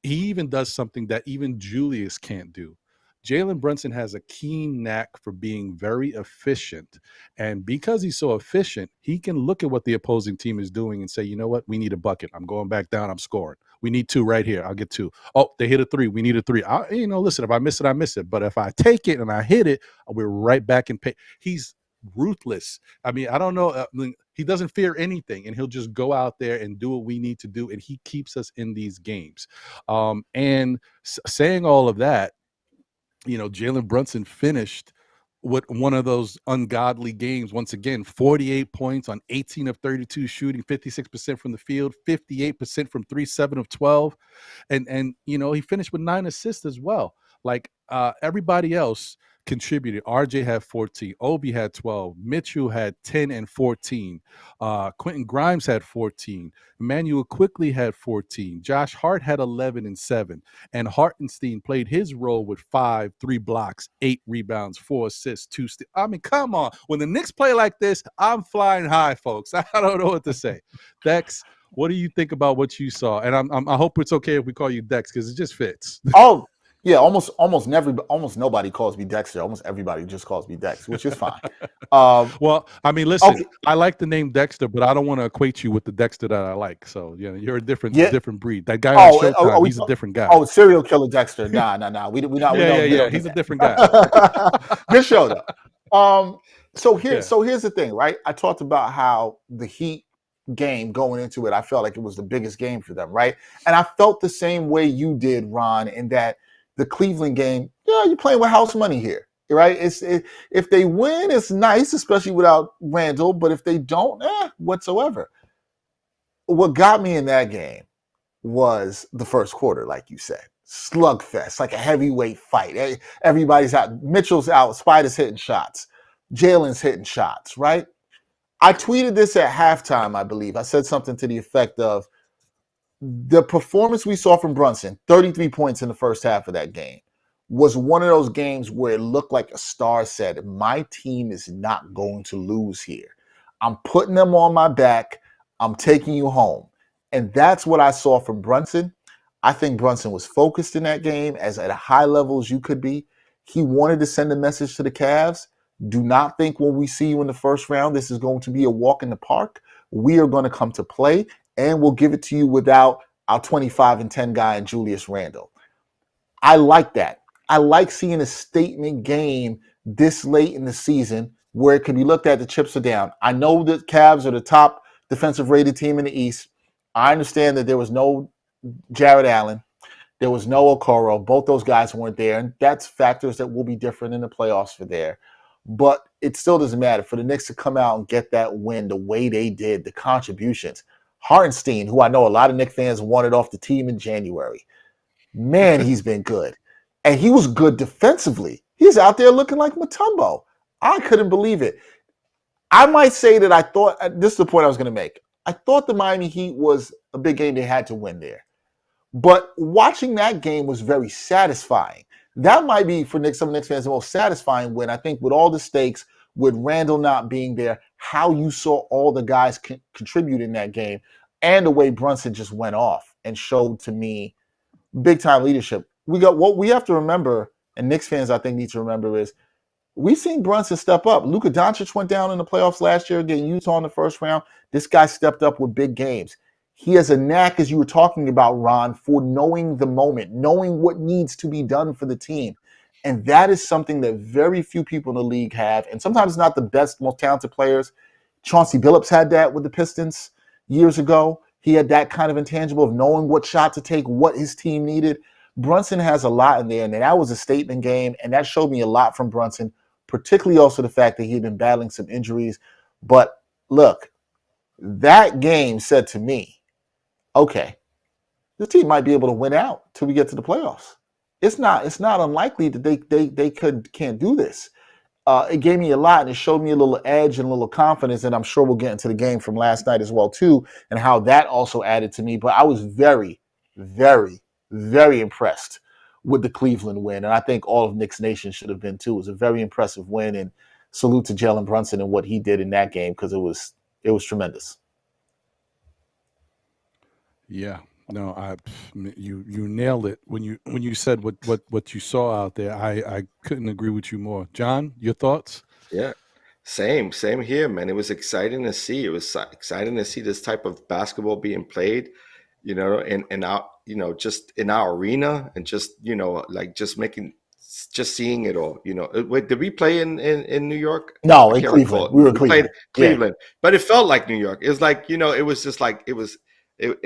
He even does something that even Julius can't do. Jalen Brunson has a keen knack for being very efficient. And because he's so efficient, he can look at what the opposing team is doing and say, you know what? We need a bucket. I'm going back down. I'm scoring. We need 2 right here. I'll get 2. Oh, they hit a 3. We need a 3. Listen, if I miss it, I miss it. But if I take it and I hit it, we're right back in pay. He's ruthless. I mean, I don't know. He doesn't fear anything, and he'll just go out there and do what we need to do. And he keeps us in these games. Saying all of that, Jalen Brunson finished with one of those ungodly games. Once again, 48 points on 18 of 32 shooting, 56% from the field, 58% from 3, 7 of 12. And he finished with 9 assists as well. Like everybody else contributed. RJ had 14. Obi had 12. Mitchell had 10 and 14. Quentin Grimes had 14. Emmanuel Quickly had 14. Josh Hart had 11 and 7. And Hartenstein played his role with 5, 3 blocks, 8 rebounds, 4 assists, 2 steals. I mean, come on. When the Knicks play like this, I'm flying high, folks. I don't know what to say. Dex, what do you think about what you saw? And I hope it's okay if we call you Dex because it just fits. Oh, yeah, almost nobody calls me Dexter. Almost everybody just calls me Dex, which is fine. Well, I mean, listen, okay. I like the name Dexter, but I don't want to equate you with the Dexter that I like. So, you're a different breed. That guy on Showtime, he's a different guy. Oh, serial killer Dexter. Nah. We not. Yeah. He's a different guy. Good show though. So here's the thing, right? I talked about how the Heat game going into it, I felt like it was the biggest game for them, right? And I felt the same way you did, Ron, in that the Cleveland game, you're playing with house money here, right? If they win, it's nice, especially without Randall. But if they don't, whatsoever. What got me in that game was the first quarter, like you said. Slugfest, like a heavyweight fight. Everybody's out. Mitchell's out. Spider's hitting shots. Jalen's hitting shots, right? I tweeted this at halftime, I believe. I said something to the effect of, the performance we saw from Brunson, 33 points in the first half of that game, was one of those games where it looked like a star said, my team is not going to lose here. I'm putting them on my back. I'm taking you home. And that's what I saw from Brunson. I think Brunson was focused in that game as at a high level as you could be. He wanted to send a message to the Cavs. Do not think when we see you in the first round, this is going to be a walk in the park. We are going to come to play. And we'll give it to you without our 25 and 10 guy and Julius Randle. I like that. I like seeing a statement game this late in the season where it can be looked at, the chips are down. I know that Cavs are the top defensive rated team in the East. I understand that there was no Jared Allen. There was no Okoro. Both those guys weren't there. And that's factors that will be different in the playoffs for there. But it still doesn't matter. For the Knicks to come out and get that win the way they did, the contributions. Hartenstein, who I know a lot of Knicks fans wanted off the team in January. Man, he's been good. And he was good defensively. He's out there looking like Mutombo. I couldn't believe it. I might say that I thought, this is the point I was going to make. I thought the Miami Heat was a big game they had to win there. But watching that game was very satisfying. That might be, for some Knicks fans, the most satisfying win. I think with all the stakes, with Randall not being there, how you saw all the guys contribute in that game, and the way Brunson just went off and showed to me big-time leadership. What we have to remember, and Knicks fans I think need to remember, is we've seen Brunson step up. Luka Doncic went down in the playoffs last year, getting Utah in the first round. This guy stepped up with big games. He has a knack, as you were talking about, Ron, for knowing the moment, knowing what needs to be done for the team. And that is something that very few people in the league have. And sometimes it's not the best, most talented players. Chauncey Billups had that with the Pistons years ago. He had that kind of intangible of knowing what shot to take, what his team needed. Brunson has a lot in there, and that was a statement game, and that showed me a lot from Brunson, particularly also the fact that he had been battling some injuries. But look, that game said to me, okay, this team might be able to win out till we get to the playoffs. It's not unlikely that they can't do this. It gave me a lot, and it showed me a little edge and a little confidence, and I'm sure we'll get into the game from last night as well too, and how that also added to me. But I was very, very, very impressed with the Cleveland win, and I think all of Knicks Nation should have been too. It was a very impressive win, and salute to Jalen Brunson and what he did in that game, because it was tremendous. Yeah. No, you nailed it when you said what you saw out there. I couldn't agree with you more. John, your thoughts? Yeah, same here, man. It was exciting to see. It was exciting to see this type of basketball being played, in our, just in our arena, and just, like just seeing it all. Wait, did we play in New York? No, in Cleveland. We were in Cleveland. Played Cleveland, yeah. But it felt like New York. It was like, it was just like it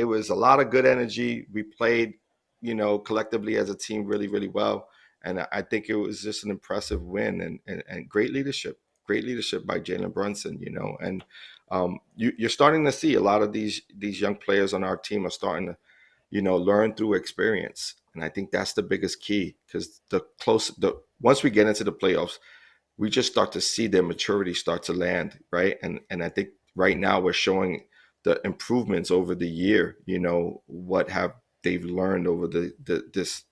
was a lot of good energy. We played, collectively as a team really, really well. And I think it was just an impressive win and great leadership by Jalen Brunson, and you're starting to see a lot of these young players on our team are starting to, learn through experience. And I think that's the biggest key, because once we get into the playoffs, we just start to see their maturity start to land. Right. And I think right now we're showing the improvements over the year, what have they've learned over this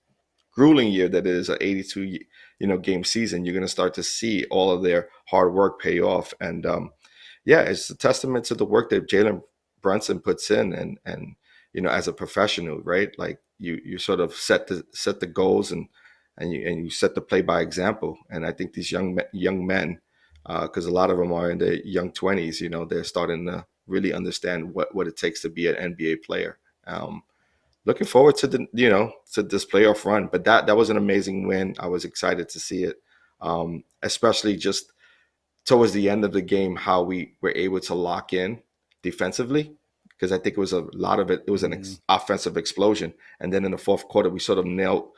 grueling year that is an 82, game season. You're going to start to see all of their hard work pay off. And it's a testament to the work that Jalen Brunson puts in, and as a professional, right? Like you sort of set the goals and you set the play by example. And I think these young men, because a lot of them are in their young 20s, they're starting to really understand what it takes to be an NBA player. Looking forward to to this playoff run, but that was an amazing win. I was excited to see it, especially just towards the end of the game, how we were able to lock in defensively, because I think it was a lot of it. It was an offensive explosion. And then in the fourth quarter, we sort of nailed,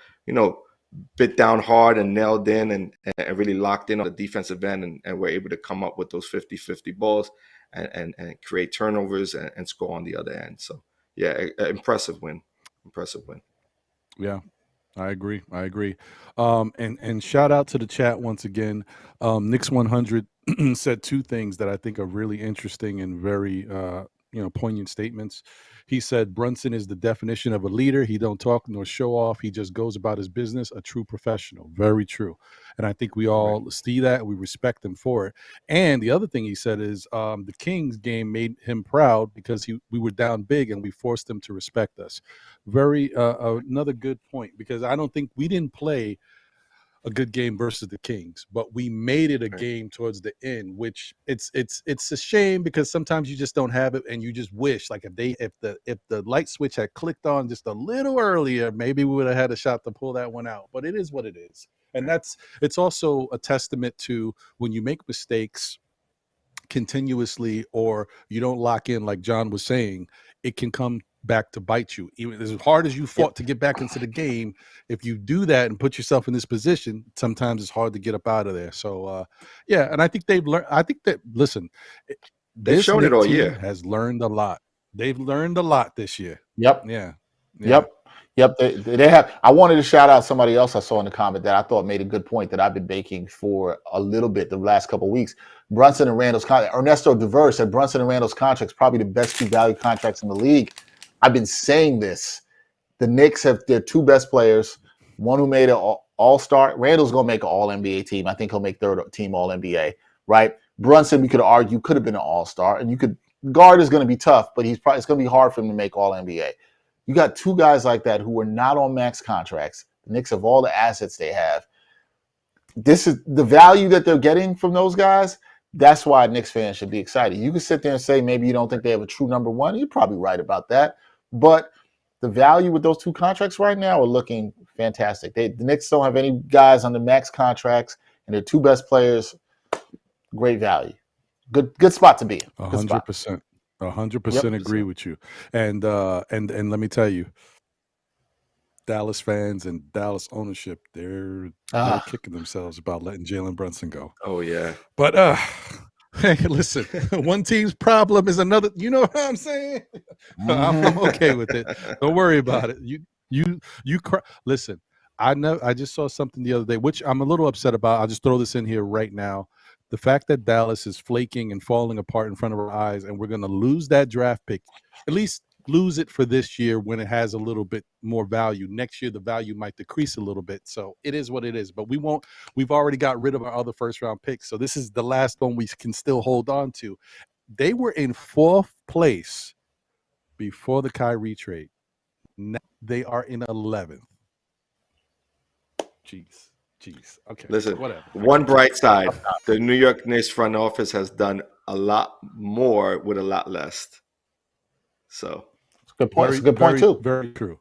bit down hard and nailed in and really locked in on the defensive end, and we're able to come up with those 50-50 balls and create turnovers and score on the other end. So yeah, impressive win. Yeah, I agree. And shout out to the chat once again. Knicks 100 said two things that I think are really interesting and very poignant statements. He said Brunson is the definition of a leader. He don't talk nor show off. He just goes about his business, a true professional. Very true. And I think we all see that. We respect him for it. And the other thing he said is the Kings game made him proud, because we were down big and we forced him to respect us. Very another good point, because I don't think we didn't play a good game versus the Kings, but we made it a game towards the end, which it's a shame, because sometimes you just don't have it, and you just wish, like, if the light switch had clicked on just a little earlier, maybe we would have had a shot to pull that one out. But it is what it is. And it's also a testament to when you make mistakes continuously, or you don't lock in, like John was saying, it can come back to bite you. Even as hard as you fought to get back into the game, if you do that and put yourself in this position, sometimes it's hard to get up out of there. So and I think they've learned. I think that, listen, they've shown it all year. Has learned a lot. They've learned a lot this year. Yep. Yeah. Yep. They have. I wanted to shout out somebody else I saw in the comment that I thought made a good point that I've been making for a little bit the last couple of weeks. Brunson and Randall's contract. Ernesto Dever said Brunson and Randall's contracts probably the best two value contracts in the league. I've been saying this. The Knicks have their two best players, one who made an all-star. Randall's going to make an all-NBA team. I think he'll make third team all-NBA, right? Brunson, we could argue, could have been an all-star. And guard is going to be tough, but it's going to be hard for him to make all-NBA. You got two guys like that who are not on max contracts. The Knicks have all the assets they have. This is the value that they're getting from those guys. That's why Knicks fans should be excited. You can sit there and say maybe you don't think they have a true number one. You're probably right about that. But the value with those two contracts right now are looking fantastic. The Knicks don't have any guys on the max contracts, and their two best players, great value. Good spot to be in. Good spot. 100%. 100% agree with you. And let me tell you, Dallas fans and Dallas ownership, they're kicking themselves about letting Jalen Brunson go. Oh yeah. But hey, listen, one team's problem is another. You know what I'm saying? I'm okay with it. Don't worry about it. You cry. Listen, I just saw something the other day, which I'm a little upset about. I'll just throw this in here right now. The fact that Dallas is flaking and falling apart in front of our eyes, and we're going to lose that draft pick, at least lose it for this year when it has a little bit more value. Next year, the value might decrease a little bit. So it is what it is. But we won't. We've already got rid of our other first-round picks. So this is the last one we can still hold on to. They were in 4th place before the Kyrie trade. Now they are in 11th. Jeez. Okay. Listen, whatever. One bright side, the New York Knicks front office has done a lot more with a lot less. So it's a good point. It's a good point too. Very true.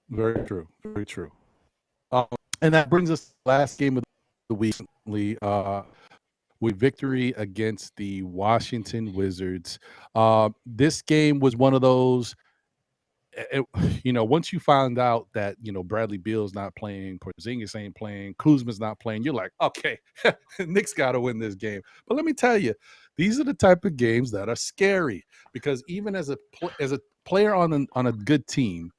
Very true. Very true. And that brings us to the last game of the week with victory against the Washington Wizards. This game was one of those. Once you found out that, Bradley Beal's not playing, Porzingis ain't playing, Kuzma's not playing, you're like, okay, Knicks got to win this game. But let me tell you, these are the type of games that are scary because even as a player on a good team,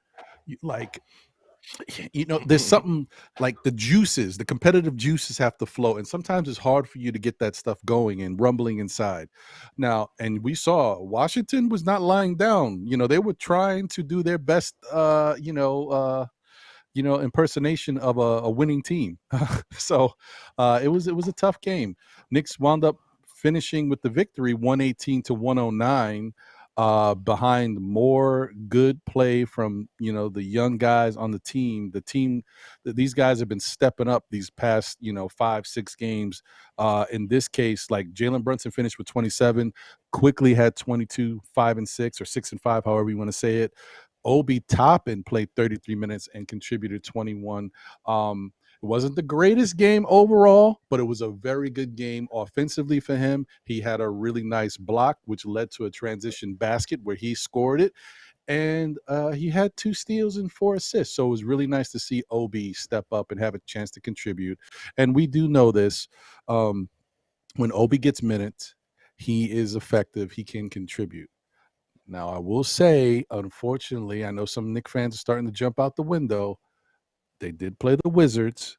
there's something like the competitive juices have to flow. And sometimes it's hard for you to get that stuff going and rumbling inside. Now, and we saw Washington was not lying down. They were trying to do their best, impersonation of a winning team. So it was a tough game. Knicks wound up finishing with the victory 118-109. Behind more good play from the young guys on the team. These guys have been stepping up these past 5-6 games. In this case, like Jalen Brunson finished with 27, quickly had 22, 5-6 or 6-5, however you want to say it. Obi Toppin played 33 minutes and contributed 21. It wasn't the greatest game overall, but it was a very good game offensively for him. He had a really nice block, which led to a transition basket where he scored it. And he had 2 steals and 4 assists. So it was really nice to see Obi step up and have a chance to contribute. And we do know this. When Obi gets minutes, he is effective. He can contribute. Now, I will say, unfortunately, I know some Knicks fans are starting to jump out the window. They did play the Wizards.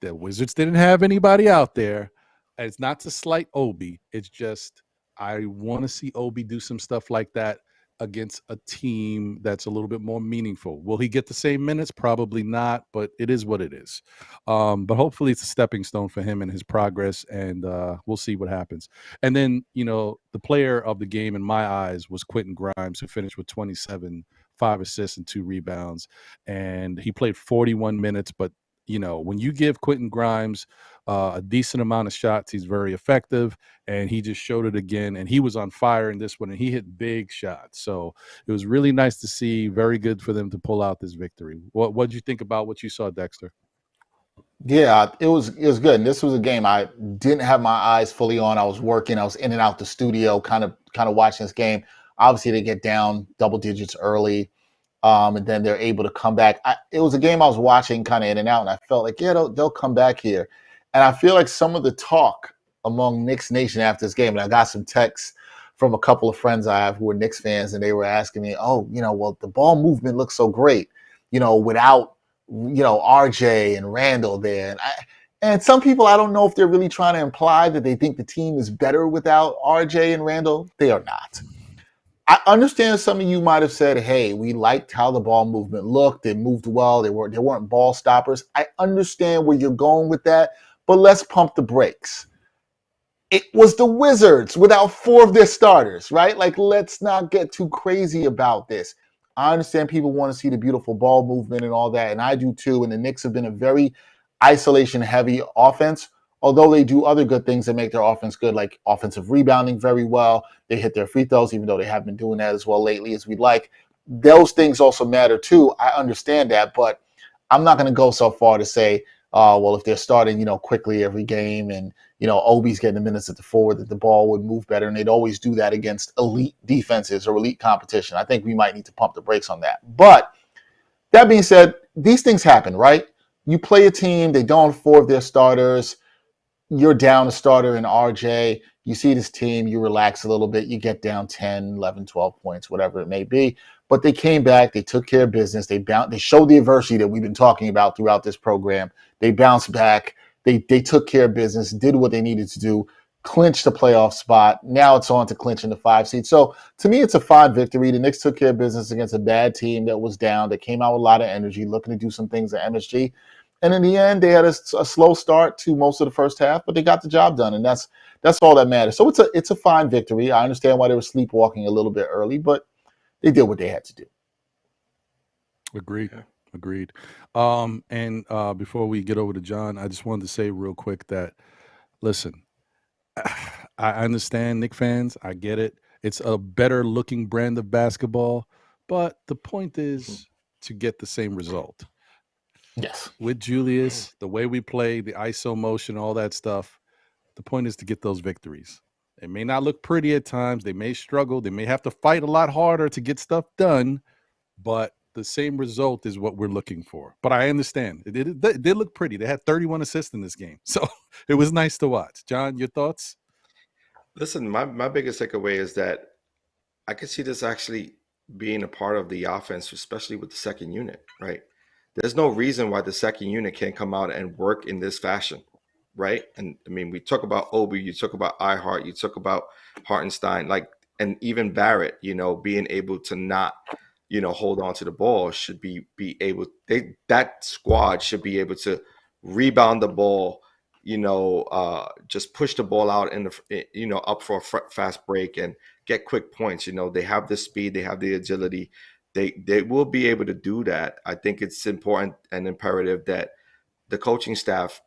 The Wizards didn't have anybody out there. And it's not to slight Obi. It's just I want to see Obi do some stuff like that against a team that's a little bit more meaningful. Will he get the same minutes? Probably not, but it is what it is. But hopefully it's a stepping stone for him and his progress, and we'll see what happens. And then, the player of the game in my eyes was Quentin Grimes, who finished with 27, 5 assists and 2 rebounds. And he played 41 minutes, but when you give Quentin Grimes a decent amount of shots, he's very effective, and he just showed it again. And he was on fire in this one, and he hit big shots. So it was really nice to see. Very good for them to pull out this victory. What did you think about what you saw, Dexter? Yeah, it was good. And this was a game I didn't have my eyes fully on. I was working. I was in and out the studio, kind of watching this game. Obviously, they get down double digits early. And then they're able to come back. It was a game I was watching kind of in and out, and I felt like, they'll come back here. And I feel like some of the talk among Knicks Nation after this game, and I got some texts from a couple of friends I have who are Knicks fans, and they were asking me, well, the ball movement looks so great, without, RJ and Randall there. And some people, I don't know if they're really trying to imply that they think the team is better without RJ and Randall. They are not. I understand some of you might have said, hey, we liked how the ball movement looked. It moved well. They weren't ball stoppers. I understand where you're going with that, but let's pump the brakes. It was the Wizards without 4 of their starters, right? Like, let's not get too crazy about this. I understand people want to see the beautiful ball movement and all that, and I do too. And the Knicks have been a very isolation-heavy offense. Although they do other good things that make their offense good, like offensive rebounding very well. They hit their free throws, even though they haven't been doing that as well lately as we'd like. Those things also matter too. I understand that, but I'm not going to go so far to say, well, if they're starting, quickly every game and, Obi's getting the minutes at the forward, that the ball would move better, and they'd always do that against elite defenses or elite competition. I think we might need to pump the brakes on that. But that being said, these things happen, right? You play a team, they don't have 4 of their starters, you're down a starter in RJ, you see this team, you relax a little bit, you get down 10, 11, 12 points, whatever it may be. But they came back, they took care of business, they showed the adversity that we've been talking about throughout this program. They bounced back, they took care of business, did what they needed to do, clinched the playoff spot. Now it's on to clinching the 5 seed. So to me, it's a fine victory. The Knicks took care of business against a bad team that was down, that came out with a lot of energy, looking to do some things at MSG. And in the end, they had a slow start to most of the first half, but they got the job done, and that's all that matters. So it's a fine victory. I understand why they were sleepwalking a little bit early, but they did what they had to do. Agreed. And before we get over to John, I just wanted to say real quick that, listen, I understand Knicks fans. I get it. It's a better looking brand of basketball, but the point is to get the same result. Yes. With Julius, the way we play, the ISO motion, all that stuff, the point is to get those victories. It may not look pretty at times. They may struggle. They may have to fight a lot harder to get stuff done, but the same result is what we're looking for. But I understand. It did look pretty. They had 31 assists in this game. So it was nice to watch. John, your thoughts? Listen, my biggest takeaway is that I could see this actually being a part of the offense, especially with the second unit, right? There's no reason why the second unit can't come out and work in this fashion, right? And I mean, we talk about Obi, you talk about iHeart, you talk about Hartenstein, and even Barrett, being able to not, hold on to the ball should be able. That squad should be able to rebound the ball, just push the ball out in the, up for a fast break and get quick points. They have the speed, they have the agility. They will be able to do that. I think it's important and imperative that the coaching staff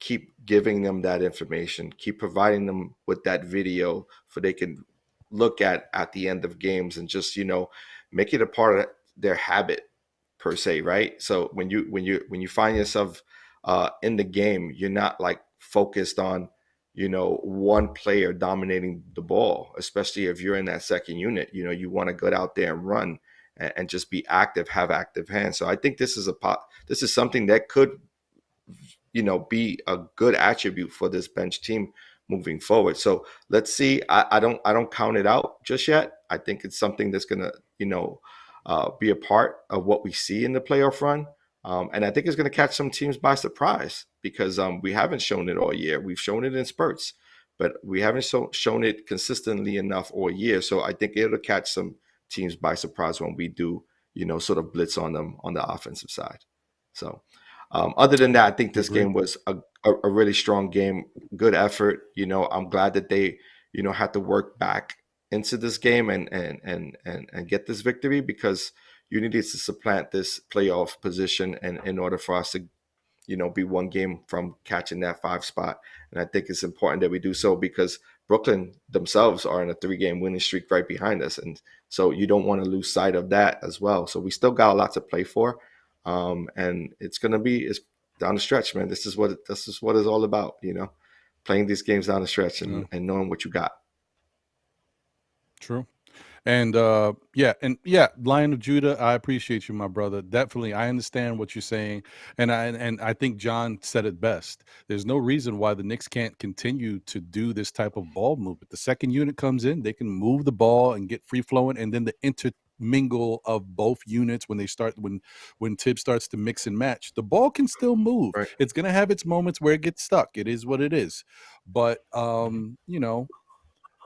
keep giving them that information, keep providing them with that video for they can look at the end of games and just, make it a part of their habit per se, right? So when you find yourself in the game, you're not focused on, one player dominating the ball, especially if you're in that second unit. You want to get out there and run and just be active, have active hands. So I think this is something that could, be a good attribute for this bench team moving forward. So let's see. I don't count it out just yet. I think it's something that's gonna, be a part of what we see in the playoff run. And I think it's going to catch some teams by surprise because we haven't shown it all year. We've shown it in spurts, but we haven't shown it consistently enough all year. So I think it'll catch some teams by surprise when we do, sort of blitz on them on the offensive side. So other than that, I think this game was a really strong game, good effort. I'm glad that they, had to work back into this game and get this victory because you needed to supplant this playoff position and in order for us to, be one game from catching that 5 spot. And I think it's important that we do so because Brooklyn themselves are in a 3-game winning streak right behind us. And so you don't want to lose sight of that as well. So we still got a lot to play for. And it's down the stretch, man. This is what it's all about, playing these games down the stretch and knowing what you got. True. And Lion of Judah, I appreciate you, my brother. Definitely, I understand what you're saying, and I think John said it best. There's no reason why the Knicks can't continue to do this type of ball movement. The second unit comes in, they can move the ball and get free flowing, and then the intermingle of both units when Tibbs starts to mix and match, the ball can still move. Right. It's gonna have its moments where it gets stuck. It is what it is, but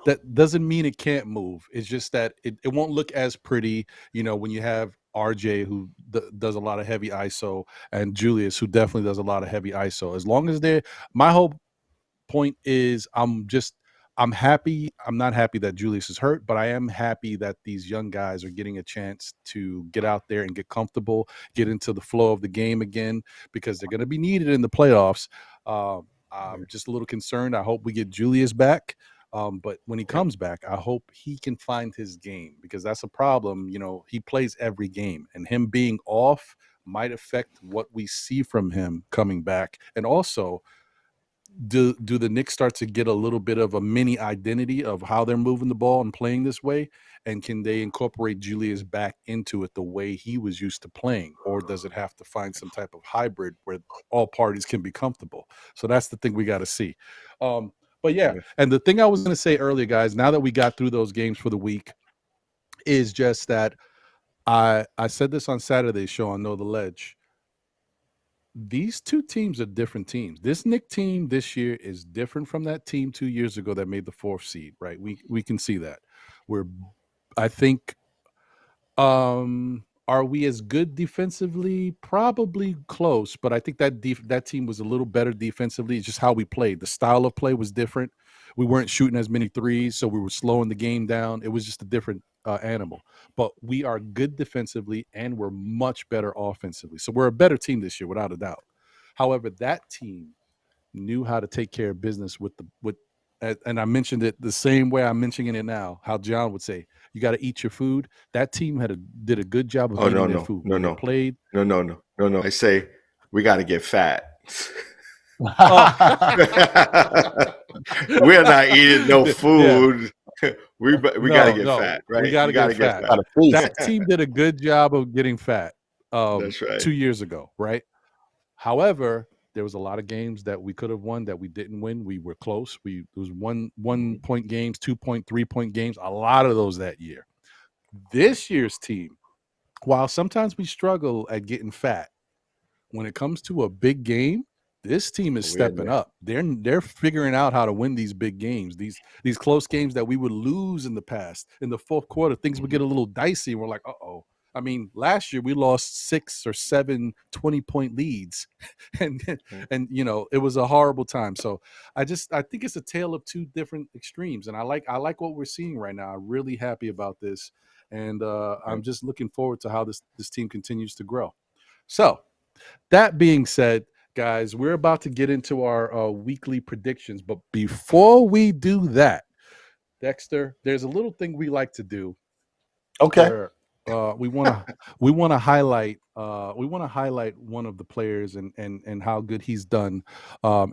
that doesn't mean it can't move. It's just that it won't look as pretty, when you have RJ who does a lot of heavy ISO and Julius who definitely does a lot of heavy ISO. As long as my whole point is I'm happy. I'm not happy that Julius is hurt, but I am happy that these young guys are getting a chance to get out there and get comfortable, get into the flow of the game again, because they're going to be needed in the playoffs. I'm just a little concerned. I hope we get Julius back. But when he comes back, I hope he can find his game because that's a problem. He plays every game and him being off might affect what we see from him coming back. And also, do the Knicks start to get a little bit of a mini identity of how they're moving the ball and playing this way? And can they incorporate Julius back into it the way he was used to playing? Or does it have to find some type of hybrid where all parties can be comfortable? So that's the thing we got to see. But yeah, and the thing I was going to say earlier, guys, now that we got through those games for the week, is just that I said this on Saturday's show on Know the Ledge. These two teams are different teams. This Knicks team this year is different from that team 2 years ago that made the 4th seed, right? We can see that. I think, are we as good defensively? Probably close, but I think that team was a little better defensively. It's just how we played. The style of play was different. We weren't shooting as many threes, so we were slowing the game down. It was just a different animal. But we are good defensively, and we're much better offensively. So we're a better team this year, without a doubt. However, that team knew how to take care of business and I mentioned it the same way I'm mentioning it now, how John would say, you got to eat your food. That team did a good job of eating their food. No. Played. No. I say we got to get fat. We're not eating no food. Yeah. We got to get fat, right? We got to get fat. That team did a good job of getting fat. That's right. 2 years ago, right? However, there was a lot of games that we could have won that we didn't win. We were close. It was 1 point games, 2-point, 3-point games, a lot of those that year. This year's team, while sometimes we struggle at getting fat, when it comes to a big game, this team is stepping up. They're figuring out how to win these big games, these close games that we would lose in the past. In the fourth quarter, things would get a little dicey, and we're like, uh-oh. I mean, last year we lost 6 or 7 20-point leads, and it was a horrible time. So I think it's a tale of two different extremes, and I like what we're seeing right now. I'm really happy about this, and I'm just looking forward to how this team continues to grow. So that being said, guys, we're about to get into our weekly predictions, but before we do that, Dexter, there's a little thing we like to do. Okay. We want to highlight one of the players and how good he's done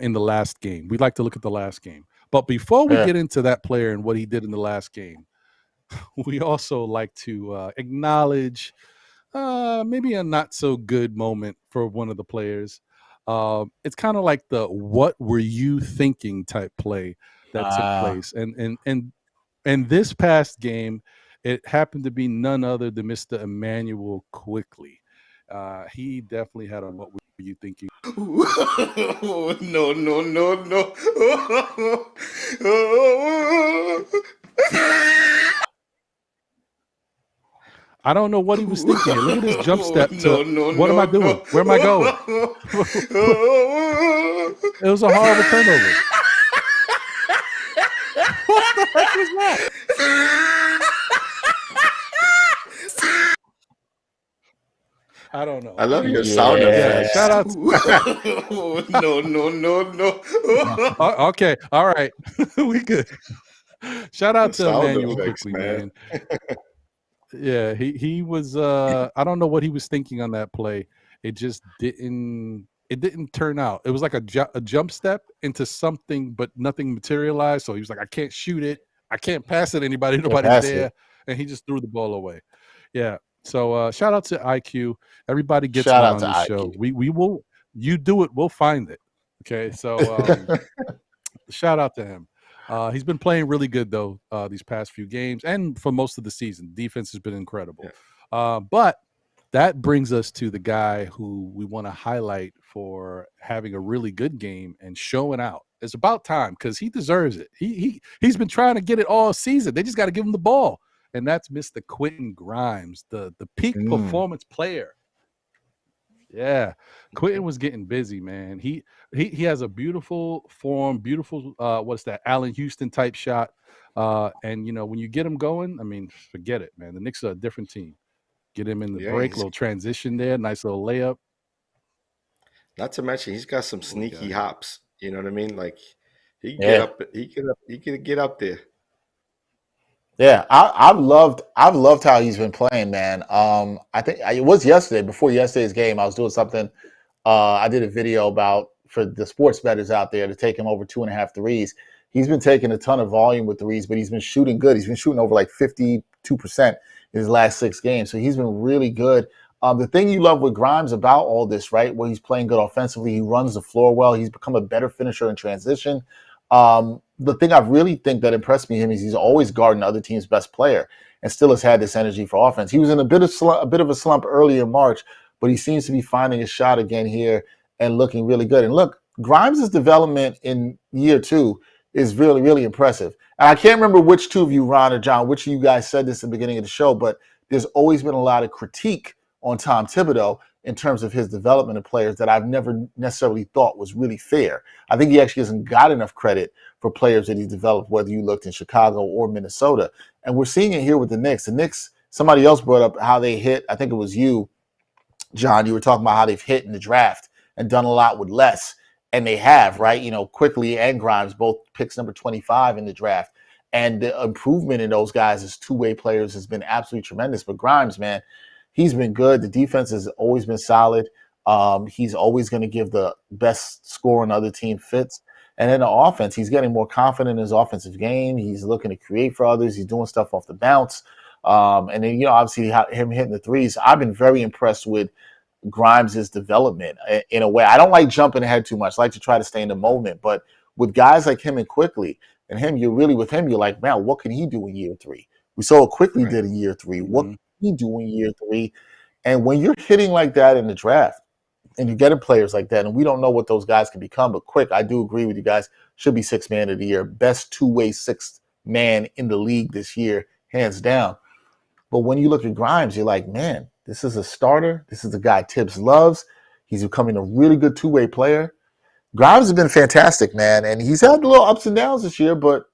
in the last game. We'd like to look at the last game. But before we get into that player and what he did in the last game, we also like to acknowledge maybe a not so good moment for one of the players. It's kind of like the "what were you thinking" type play that took place. And this past game, it happened to be none other than Mr. Emmanuel Quickly. He definitely had a "what were you thinking." No. I don't know what he was thinking. Look at this jump step. What am I doing? Where am I going? It was a horrible turnover. What the heck was that? I don't know. I love your sound effects. Shout out to No. Okay, all right. We good. Shout out to Emmanuel Quickly, man. Yeah, he was I don't know what he was thinking on that play. It just didn't turn out. It was like a jump step into something, but nothing materialized. So he was like, I can't shoot it. I can't pass it to anybody. Nobody's there. And he just threw the ball away. Yeah. So shout out to IQ. Everybody gets one on the show. We will. You do it, we'll find it. Okay. So shout out to him. He's been playing really good though these past few games and for most of the season. Defense has been incredible. Yeah. But that brings us to the guy who we want to highlight for having a really good game and showing out. It's about time because he deserves it. He's been trying to get it all season. They just got to give him the ball. And that's Mr. Quentin Grimes, the peak performance player. Yeah, Quentin was getting busy, man. He has a beautiful form, beautiful what's that, Allen Houston type shot. And when you get him going, I mean, forget it, man. The Knicks are a different team. Get him in the break, little transition there, nice little layup. Not to mention, he's got some sneaky hops. You know what I mean? Like he can get up. He can get up there. Yeah, I've loved how he's been playing, man. I think it was before yesterday's game. I was doing something. I did a video about for the sports bettors out there to take him over 2.5 threes. He's been taking a ton of volume with threes, but he's been shooting good. He's been shooting over like 52% in his last 6 games. So he's been really good. The thing you love with Grimes about all this, right, where he's playing good offensively, he runs the floor well. He's become a better finisher in transition. The thing I really think that impressed me him is he's always guarding the other team's best player and still has had this energy for offense. He was in a bit of a slump early in March, but he seems to be finding his shot again here and looking really good. And look, Grimes' development in year 2 is really, really impressive. And I can't remember which two of you, Ron or John, which of you guys said this at the beginning of the show, but there's always been a lot of critique on Tom Thibodeau in terms of his development of players that I've never necessarily thought was really fair. I think he actually hasn't got enough credit for players that he's developed, whether you looked in Chicago or Minnesota. And we're seeing it here with the Knicks. The Knicks, somebody else brought up how they hit. I think it was you, John. You were talking about how they've hit in the draft and done a lot with less. And they have, right? You know, Quickly and Grimes, both picks number 25 in the draft. And the improvement in those guys as two-way players has been absolutely tremendous. But Grimes, man, he's been good. The defense has always been solid. He's always going to give the best score on other team fits. And then the offense, he's getting more confident in his offensive game. He's looking to create for others. He's doing stuff off the bounce. And then, you know, obviously him hitting the threes. I've been very impressed with Grimes' development in a way. I don't like jumping ahead too much. I like to try to stay in the moment. But with guys like him and Quickly, and him, you're like, man, what can he do in year 3? We saw what Quickly did in year 3. What can he do in year 3? And when you're hitting like that in the draft, and you're getting players like that, and we don't know what those guys can become, but Quick, I do agree with you guys, should be 6th man of the year. Best two-way 6th man in the league this year, hands down. But when you look at Grimes, you're like, man, this is a starter. This is the guy Tibbs loves. He's becoming a really good two-way player. Grimes has been fantastic, man, and he's had a little ups and downs this year, but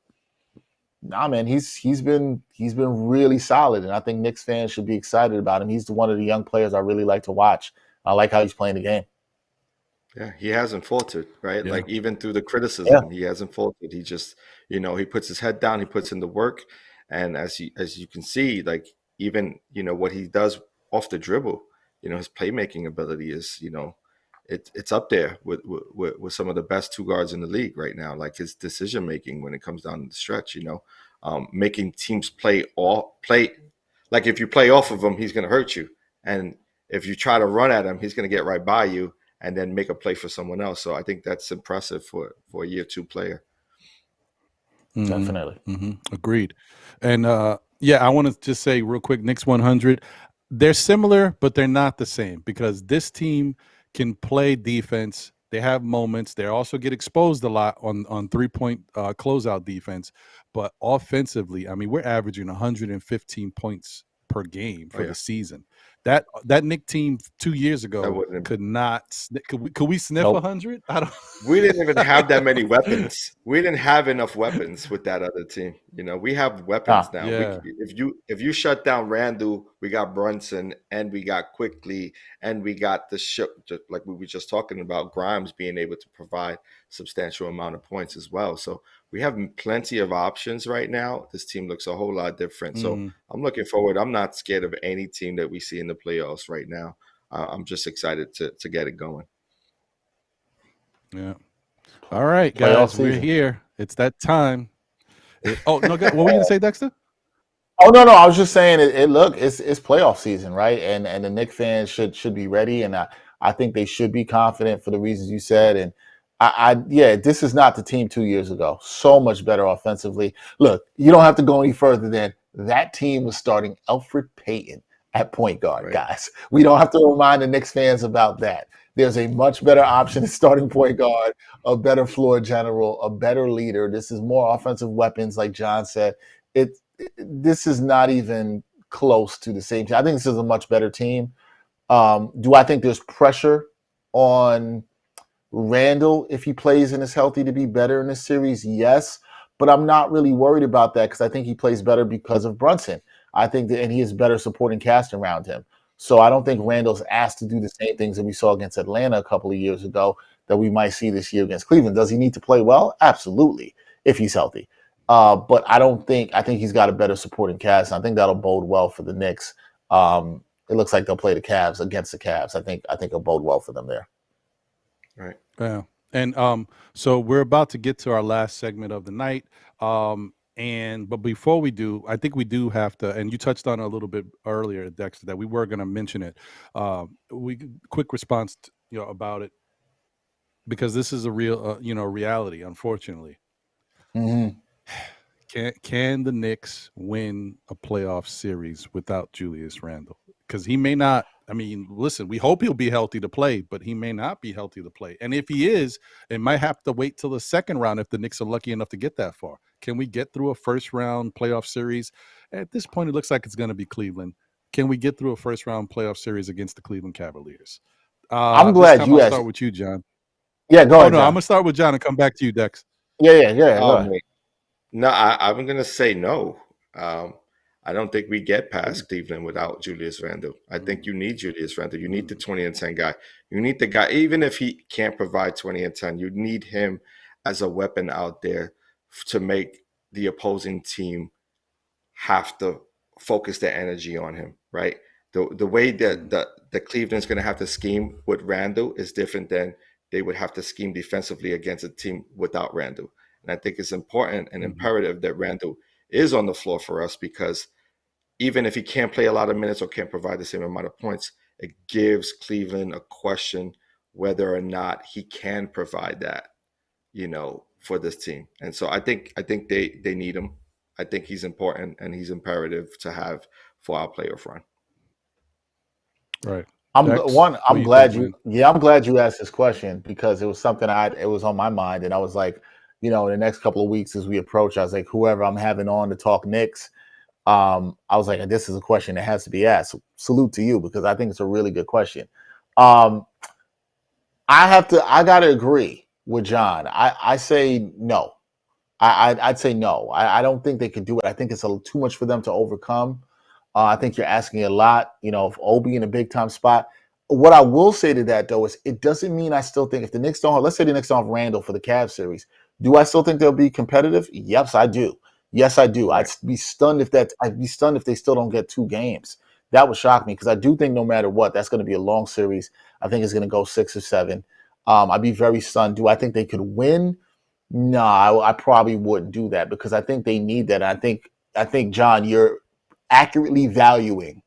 nah, man, he's been really solid, and I think Knicks fans should be excited about him. He's one of the young players I really like to watch. I like how he's playing the game. Yeah, he hasn't faltered, right? Yeah. Like even through the criticism, he hasn't faltered. He just, you know, he puts his head down, he puts in the work, and as you can see, like even, you know, what he does off the dribble, you know, his playmaking ability is, you know, it's up there with some of the best 2 guards in the league right now. Like his decision making when it comes down the stretch, you know, making teams play. Like if you play off of him, he's going to hurt you, and if you try to run at him, he's going to get right by you and then make a play for someone else. So I think that's impressive for a year 2 player. Definitely. Agreed. And I want to just say real quick, Knicks 100, they're similar, but they're not the same because this team can play defense. They have moments. They also get exposed a lot on 3-point closeout defense. But offensively, I mean, we're averaging 115 points per game for the season. That Knicks team 2 years ago could not. Could we sniff 100? I don't. We didn't even have that many weapons. We didn't have enough weapons with that other team. You know, we have weapons now. Yeah. If you shut down Randall, we got Brunson and we got Quickly and we got the like we were just talking about, Grimes being able to provide substantial amount of points as well. So we have plenty of options right now. This team looks a whole lot different. So I'm looking forward. I'm not scared of any team that we see in the playoffs right now. I'm just excited to get it going. Yeah. All right, guys, we're here. It's that time. What were you going to say, Dexter? Oh, no. I was just saying it's playoff season, right? And the Knicks fans should be ready. And I think they should be confident for the reasons you said. And this is not the team 2 years ago. So much better offensively. Look, you don't have to go any further than that team was starting Elfrid Payton at point guard, guys. We don't have to remind the Knicks fans about that. There's a much better option at starting point guard, a better floor general, a better leader. This is more offensive weapons, like John said. This is not even close to the same team. I think this is a much better team. Do I think there's pressure on Randall, if he plays and is healthy, to be better in this series? Yes, but I'm not really worried about that because I think he plays better because of Brunson. I think and he has better supporting cast around him. So I don't think Randall's asked to do the same things that we saw against Atlanta a couple of years ago that we might see this year against Cleveland. Does he need to play well? Absolutely, if he's healthy. But I think he's got a better supporting cast. And I think that'll bode well for the Knicks. It looks like they'll play the Cavs against the Cavs. I think it'll bode well for them there. Right. Yeah. And so we're about to get to our last segment of the night. But before we do, I think we do have to, and you touched on it a little bit earlier, Dexter, that we were going to mention it. Quick response, about it, because this is a real, reality. Unfortunately, Mm-hmm. can the Knicks win a playoff series without Julius Randle? Because he may not. I mean, listen, we hope he'll be healthy to play, but he may not be healthy to play. And if he is, it might have to wait till the second round if the Knicks are lucky enough to get that far. Can we get through a first round playoff series? At this point, it looks like it's going to be Cleveland. Can we get through a first round playoff series against the Cleveland Cavaliers? I'm This glad time you I'll asked. start with you, John. Yeah, go Oh, ahead, no, I'm John. going to start with John and come back to you, Dex. Yeah, go Oh, ahead. man. No, I'm going to say no. I don't think we get past Cleveland without Julius Randle. I think you need Julius Randle. You need the 20 and 10 guy. You need the guy, even if he can't provide 20 and 10, you need him as a weapon out there to make the opposing team have to focus their energy on him, right? The way that the Cleveland's going to have to scheme with Randle is different than they would have to scheme defensively against a team without Randle. And I think it's important and imperative that Randle is on the floor for us, because even if he can't play a lot of minutes or can't provide the same amount of points, it gives Cleveland a question whether or not he can provide that, for this team. And so I think they need him. I think he's important and he's imperative to have for our playoff run. Right. I'm Dex, what do you glad think, you. Yeah, I'm glad you asked this question, because it was something it was on my mind, and I was like, in the next couple of weeks as we approach, I was like, whoever I'm having on to talk Knicks, I was like, this is a question that has to be asked. So, salute to you, because I think it's a really good question. I got to agree with John. I say no. I'd say no. I don't think they could do it. I think it's too much for them to overcome. I think you're asking a lot, of Obi in a big time spot. What I will say to that, though, is it doesn't mean I still think if the Knicks don't, let's say the Knicks don't have Randle for the Cavs series, do I still think they'll be competitive? Yes, I do. Yes, I do. Right. I'd be stunned if they still don't get 2 games. That would shock me, because I do think no matter what, that's going to be a long series. I think it's going to go 6 or 7. I'd be very stunned. Do I think they could win? No, I probably wouldn't do that, because I think they need that. I think, John, you're accurately valuing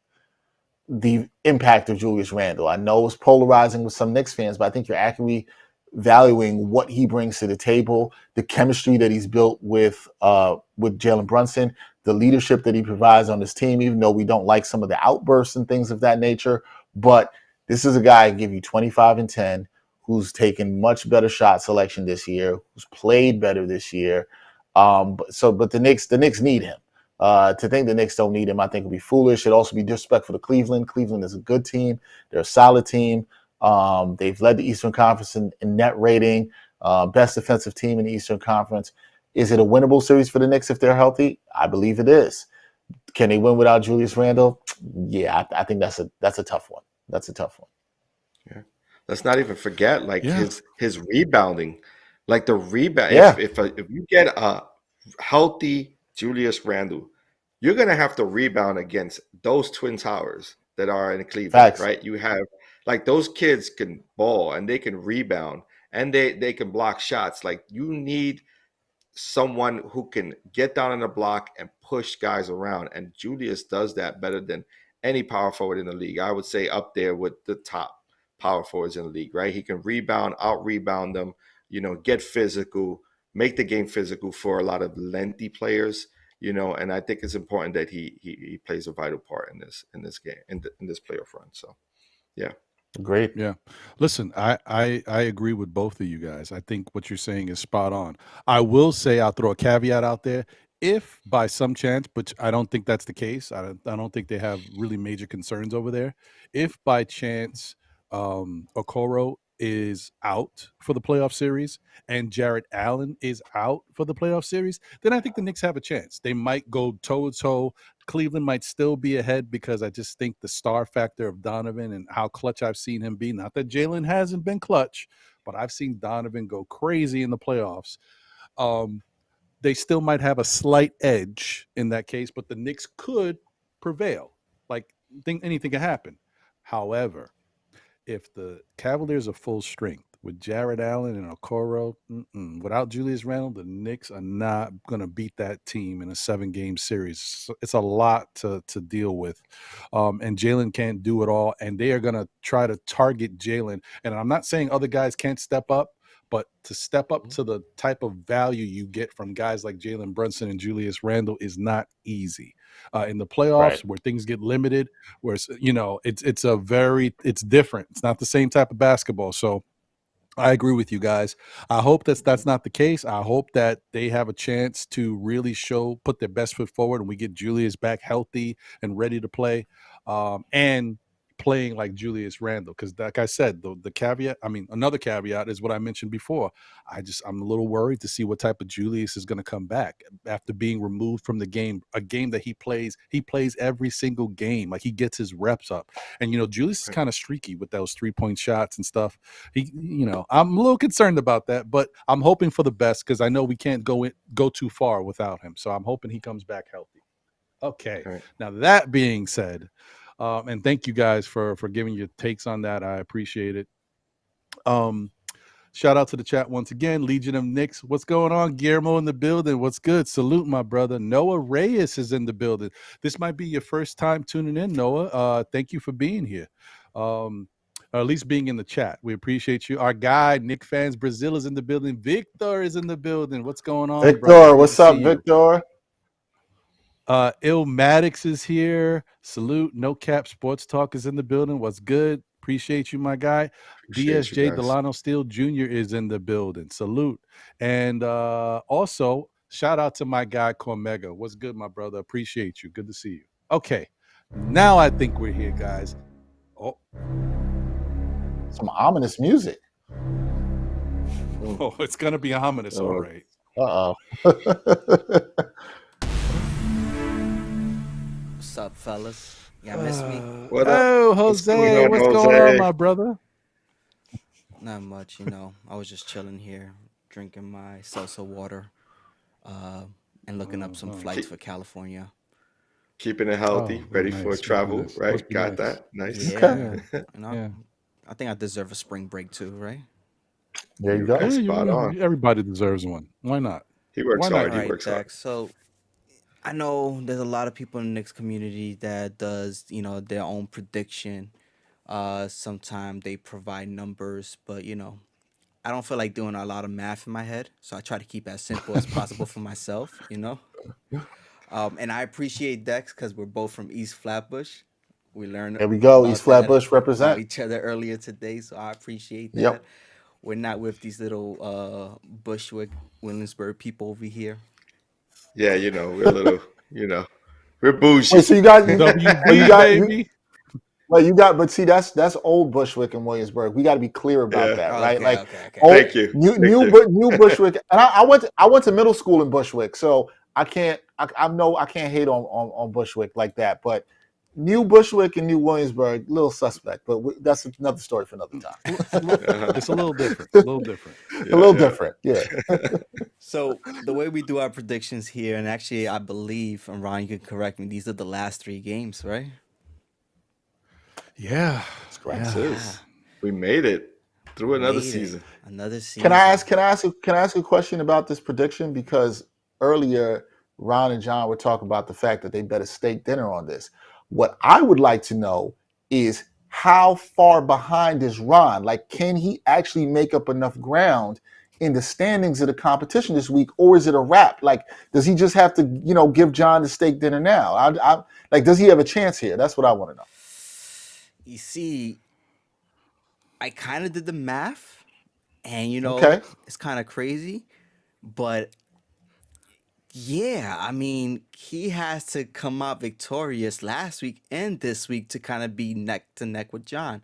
the impact of Julius Randle. I know it's polarizing with some Knicks fans, but I think you're accurately valuing what he brings to the table, the chemistry that he's built with Jalen Brunson, the leadership that he provides on his team, even though we don't like some of the outbursts and things of that nature. But this is a guy who give you 25 and 10, who's taken much better shot selection this year, who's played better this year. But the Knicks need him. To think the Knicks don't need him, I think, would be foolish. It'd also be disrespectful to Cleveland. Cleveland is a good team. They're a solid team. They've led the Eastern Conference in net rating, best defensive team in the Eastern Conference. Is it a winnable series for the Knicks if they're healthy? I believe it is. Can they win without Julius Randle? Yeah, I think that's a tough one. That's a tough one. Yeah. Let's not even forget his rebounding, like the rebound. Yeah. If you get a healthy Julius Randle, you're gonna have to rebound against those twin towers that are in Cleveland, Facts. right? You have like those kids can ball and they can rebound and they can block shots. Like you need someone who can get down on the block and push guys around, and Julius does that better than any power forward in the league. I would say up there with the top power forwards in the league, right? He can rebound, out rebound them, get physical, make the game physical for a lot of lengthy players, and I think it's important that he plays a vital part in this game, in this playoff run. So, yeah. Great. Yeah. Listen, I agree with both of you guys. I think what you're saying is spot on. I will say, I'll throw a caveat out there. If by some chance, but I don't think that's the case, I don't think they have really major concerns over there. If by chance Okoro is out for the playoff series and Jarrett Allen is out for the playoff series, then I think the Knicks have a chance. They might go toe-to-toe. Cleveland might still be ahead, because I just think the star factor of Donovan and how clutch I've seen him be. Not that Jalen hasn't been clutch, but I've seen Donovan go crazy in the playoffs. They still might have a slight edge in that case, but the Knicks could prevail. Like, anything can happen. However, if the Cavaliers are full strength with Jared Allen and Okoro, without Julius Randle, the Knicks are not going to beat that team in a 7-game series. So it's a lot to deal with. And Jalen can't do it all. And they are going to try to target Jalen. And I'm not saying other guys can't step up, but to step up to the type of value you get from guys like Jalen Brunson and Julius Randle is not easy. In the playoffs, where things get limited, where it's different. It's not the same type of basketball. So I agree with you guys. I hope that's not the case. I hope that they have a chance to really put their best foot forward, and we get Julius back healthy and ready to play, and playing like Julius Randle. Because like I said, the caveat, another caveat is what I mentioned before. I'm a little worried to see what type of Julius is going to come back after being removed from the game, a game that he plays every single game. Like, he gets his reps up. And, Julius is kind of streaky with those 3-point shots and stuff. I'm a little concerned about that, but I'm hoping for the best because I know we can't go too far without him. So I'm hoping he comes back healthy. Okay. Right. Now, that being said, and thank you guys for giving your takes on that. I appreciate it. Shout out to the chat once again. Legion of Knicks. What's going on? Guillermo in the building. What's good? Salute, my brother. Noah Reyes is in the building. This might be your first time tuning in, Noah. Thank you for being here. Or at least being in the chat. We appreciate you. Our guy, Knicks Fans Brazil, is in the building. Victor is in the building. What's going on, Victor? Brother? What's up, Victor? Illmatic is here. Salute. No Cap Sports Talk is in the building. What's good? Appreciate you, my guy. DSJ Delano Steele Jr. is in the building. Salute. And also, shout out to my guy, Cormega. What's good, my brother? Appreciate you. Good to see you. Okay. Now I think we're here, guys. Oh. Some ominous music. Oh, it's going to be ominous, all right. Uh-oh. What's up, fellas? Y'all miss me? What up? Oh, Jose. What's going on, my brother? Not much, I was just chilling here, drinking my salsa water, and looking up some flights for California. Keeping it healthy, ready for travel, right? Got that. Nice. Okay. I think I deserve a spring break too, right? There you go. Spot on. Everybody deserves one. Why not? He works hard. Right, he works hard. So I know there's a lot of people in the Knicks community that does, their own prediction. Sometimes they provide numbers, but I don't feel like doing a lot of math in my head, so I try to keep it as simple as possible for myself, And I appreciate Dex because we're both from East Flatbush. We learned. There we go. East Flatbush represent each other earlier today, so I appreciate that. Yep. We're not with these little Bushwick, Williamsburg people over here. Yeah, we're a little, we're bougie. Wait, so you got, baby. But see, that's old Bushwick and Williamsburg. We got to be clear about that, right? Okay, like, okay. Old, Thank you. New Bushwick. And I went to middle school in Bushwick, so I can't hate on Bushwick like that. But New Bushwick and New Williamsburg, little suspect, but that's another story for another time. It's a little different. A little different. Yeah. So the way we do our predictions here, and actually I believe, and Ron, you can correct me, these are the last 3 games, right? Yeah. Yeah. We made it through another season. Another season. Can I ask a question about this prediction? Because earlier Ron and John were talking about the fact that they bet a steak dinner on this. What I would like to know is how far behind is Ron? Like, can he actually make up enough ground in the standings of the competition this week, or is it a wrap? Like, does he just have to, give John the steak dinner now? Like, does he have a chance here? That's what I want to know. You see, I kind of did the math, and it's kind of crazy, but yeah, he has to come out victorious last week and this week to kind of be neck to neck with John.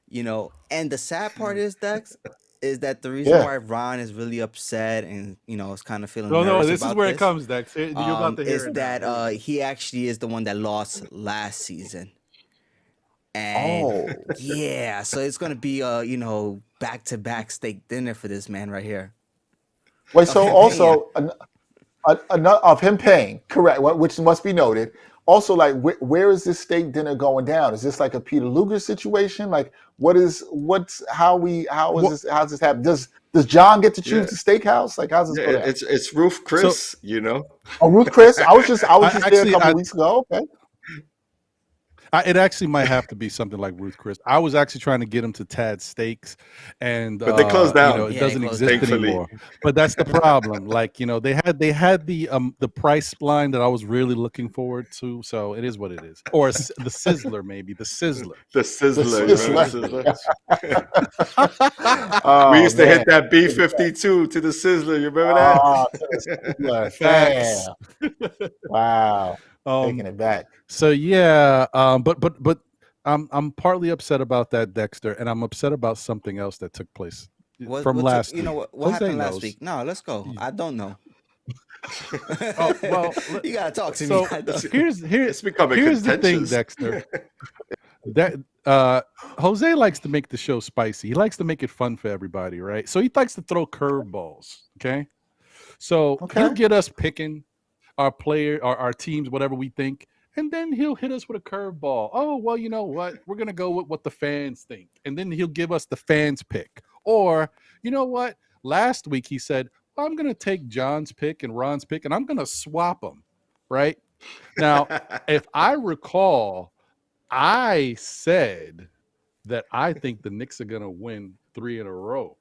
And the sad part is, Dex, is that the reason why Ron is really upset and is kind of feeling nervous this is where it comes, Dex. You're about to hear is that he actually is the one that lost last season. And yeah, so it's gonna be back-to-back steak dinner for this man right here. Wait, so also of him paying, correct? Which must be noted. also, like, where is this steak dinner going down? Is this like a Peter Luger situation? Like, how's this happen? Does John get to choose the steakhouse? Like, how's this go down? It's Ruth Chris, Oh, Ruth Chris. I was just there a couple of weeks ago. Okay. It actually might have to be something like Ruth Chris. I was actually trying to get him to Tad Steaks, but they closed down. It doesn't exist anymore. But that's the problem. Like, they had the price line that I was really looking forward to. So it is what it is. Or the Sizzler, maybe the Sizzler. The Sizzler. We used to hit that B-52 to the Sizzler. You remember that? Facts. Wow. Taking it back. So yeah, but I'm partly upset about that, Dexter, and I'm upset about something else that took place from last week. What happened last week? No, let's go. I don't know. Well, you gotta talk to me. Here's the thing, Dexter. That Jose likes to make the show spicy. He likes to make it fun for everybody, right? So he likes to throw curveballs. Okay, so he'll get us picking our player, our teams, whatever we think, and then he'll hit us with a curveball. Oh, well, you know what? We're gonna go with what the fans think, and then he'll give us the fans' pick. Or, you know what? Last week he said, well, I'm gonna take John's pick and Ron's pick, and I'm gonna swap them. Right now, if I recall, I said that I think the Knicks are gonna win 3 in a row.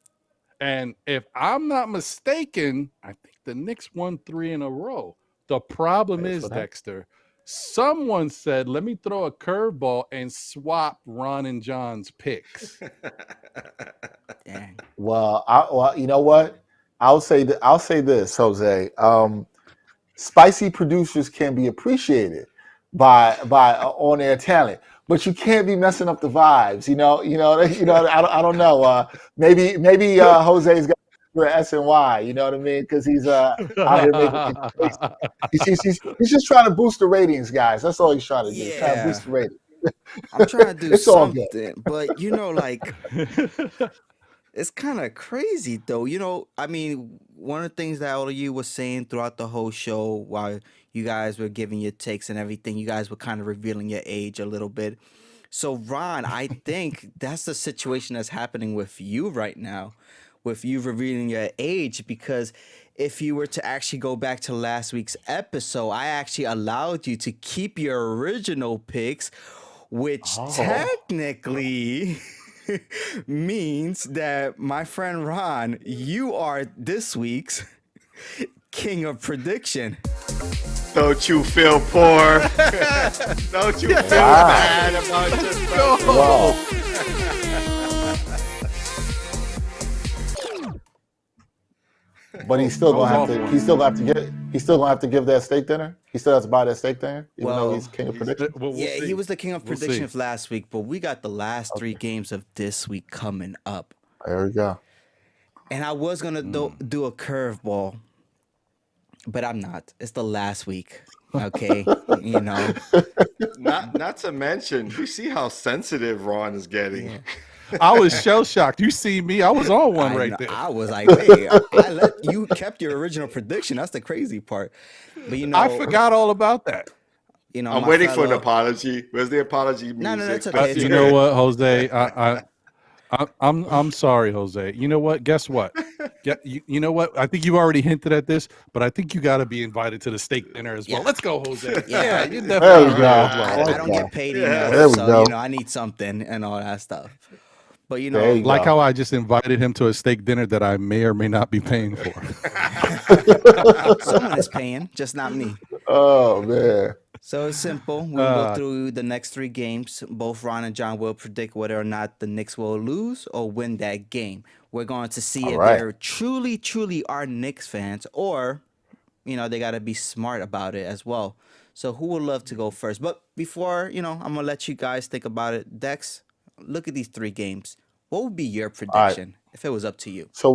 And if I'm not mistaken, I think the Knicks won 3 in a row. The problem is, Dexter, someone said, let me throw a curveball and swap Ron and John's picks. Dang. Well, you know what? I'll say this, Jose. Spicy producers can be appreciated by on their talent, but you can't be messing up the vibes. I don't know. Maybe Jose's got S and Y, you know what I mean? Because he's out here making he's just trying to boost the ratings, guys. That's all he's trying to do. He's trying to boost the ratings. I'm trying to do something, but it's kind of crazy though. I mean, one of the things that all of you were saying throughout the whole show while you guys were giving your takes and everything, you guys were kind of revealing your age a little bit. So Ron, I think that's the situation that's happening with you right now, with you revealing your age, because if you were to actually go back to last week's episode, I actually allowed you to keep your original picks, which technically means that, my friend Ron, you are this week's king of prediction. Don't you feel poor? Don't you feel bad about yourself? Wow. But he's still gonna have to. He's still gonna have to give that steak dinner. He still has to buy that steak dinner, even though he's king of prediction. He was the king of predictions last week, but we got the last 3 games of this week coming up. There we go. And I was gonna do a curveball, but I'm not. It's the last week. Okay, Not to mention, you see how sensitive Ron is getting. Yeah. I was shell shocked. You see me? I was on one right there. I was like, wait, you kept your original prediction. That's the crazy part. But I forgot all about that. I'm waiting for an apology. Where's the apology music? No, that's okay. You know what, Jose? I'm sorry, Jose. You know what? Guess what? You know what? I think you already hinted at this, but I think you got to be invited to the steak dinner as well. Let's go, Jose. Yeah, you There definitely. we go. I don't get paid enough, There we so go. I need something and all that stuff. But There you Like go. how I just invited him to a steak dinner that I may or may not be paying for. someone is paying, just not me. Oh man. So it's simple. We'll go through the next 3 games. Both Ron and John will predict whether or not the Knicks will lose or win that game. We're going to see if right. they're truly are Knicks fans, or they got to be smart about it as well. So who would love to go first? But before, I'm going to let you guys think about it. Dex, look at these 3 games. What would be your prediction if it was up to you? So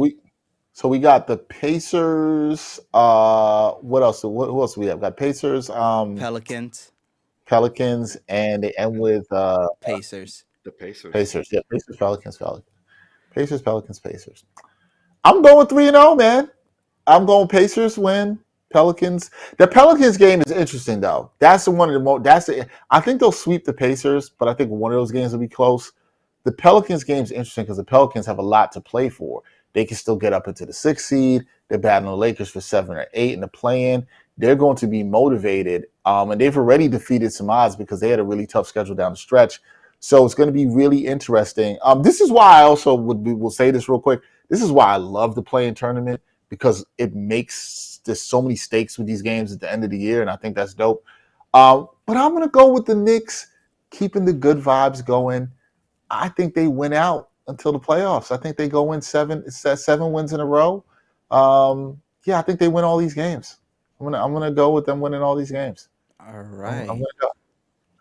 we got the Pacers. What else? Who else do we have? Got Pacers. Pelicans. And they end with Pacers. The Pacers. Pacers. Yeah, Pacers, Pelicans. Pacers, Pelicans, Pacers. I'm going 3-0, man. I'm going Pacers win Pelicans. The Pelicans game is interesting though. That's the one of the most. I think they'll sweep the Pacers, but I think one of those games will be close. The Pelicans game is interesting because the Pelicans have a lot to play for. They can still get up into the 6th seed. They're battling the Lakers for 7 or 8 in the play-in. They're going to be motivated, and they've already defeated some odds because they had a really tough schedule down the stretch. So it's going to be really interesting. This is why I also will say this real quick. This is why I love the play-in tournament, because it makes there's so many stakes with these games at the end of the year, and I think that's dope. But I'm going to go with the Knicks, keeping the good vibes going. I think they win out until the playoffs. I think they go in 7 wins in a row. Yeah, I think they win all these games. I'm gonna go with them winning all these games. All right. I'm gonna go.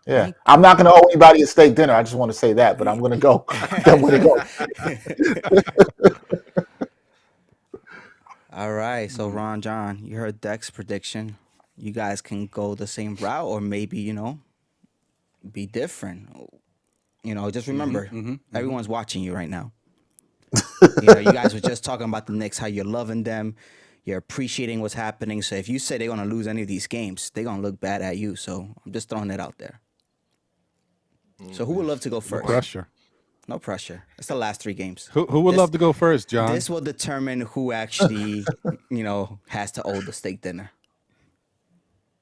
Yeah, I'm not gonna owe anybody a steak dinner. I just want to say that, but I'm gonna go. I'm gonna go. All right. So Ron, John, you heard Dex prediction. You guys can go the same route, or maybe be different. Just remember, everyone's watching you right now. You guys were just talking about the Knicks, how you're loving them, you're appreciating what's happening. So if you say they're gonna lose any of these games, they're gonna look bad at you. So I'm just throwing it out there. So who would love to go first? No pressure. No pressure. It's the last 3 games. Who would love to go first, John? This will determine who actually, has to owe the steak dinner.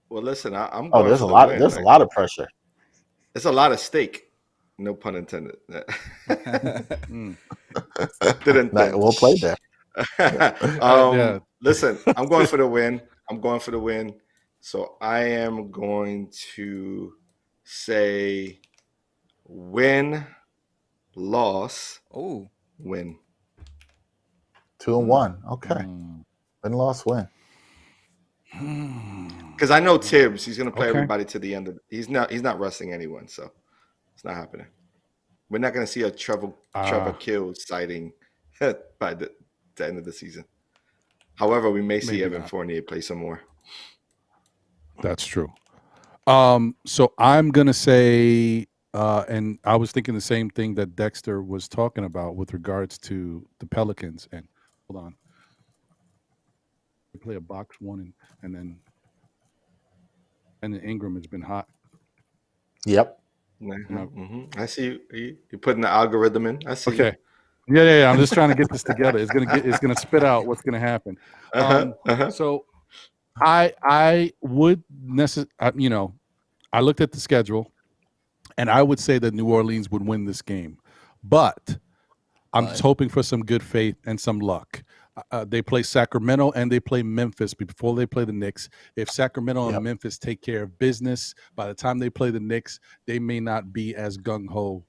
Well, listen, I'm. Oh, there's a lot. There's a lot of pressure. It's a lot of steak. No pun intended. Didn't. We'll play that. Yeah. Listen, I'm going for the win. So I am going to say win, loss, win. 2-1. Okay. Win, loss, win. Because I know Tibbs, he's going to play everybody to the end. He's not resting anyone, so it's not happening. We're not going to see a Trevor Kill sighting by the end of the season. However, we may see Evan Fournier play some more. That's true. So I'm going to say, and I was thinking the same thing that Dexter was talking about with regards to the Pelicans. And hold on. We play a box one, and then Ingram has been hot. Yep. I see you putting the algorithm in. I see. Okay. Yeah. I'm just trying to get this together. It's gonna spit out what's gonna happen. So I would I looked at the schedule, and I would say that New Orleans would win this game, but I'm just hoping for some good faith and some luck. They play Sacramento and they play Memphis before they play the Knicks. If Sacramento and Memphis take care of business, by the time they play the Knicks, they may not be as gung-ho.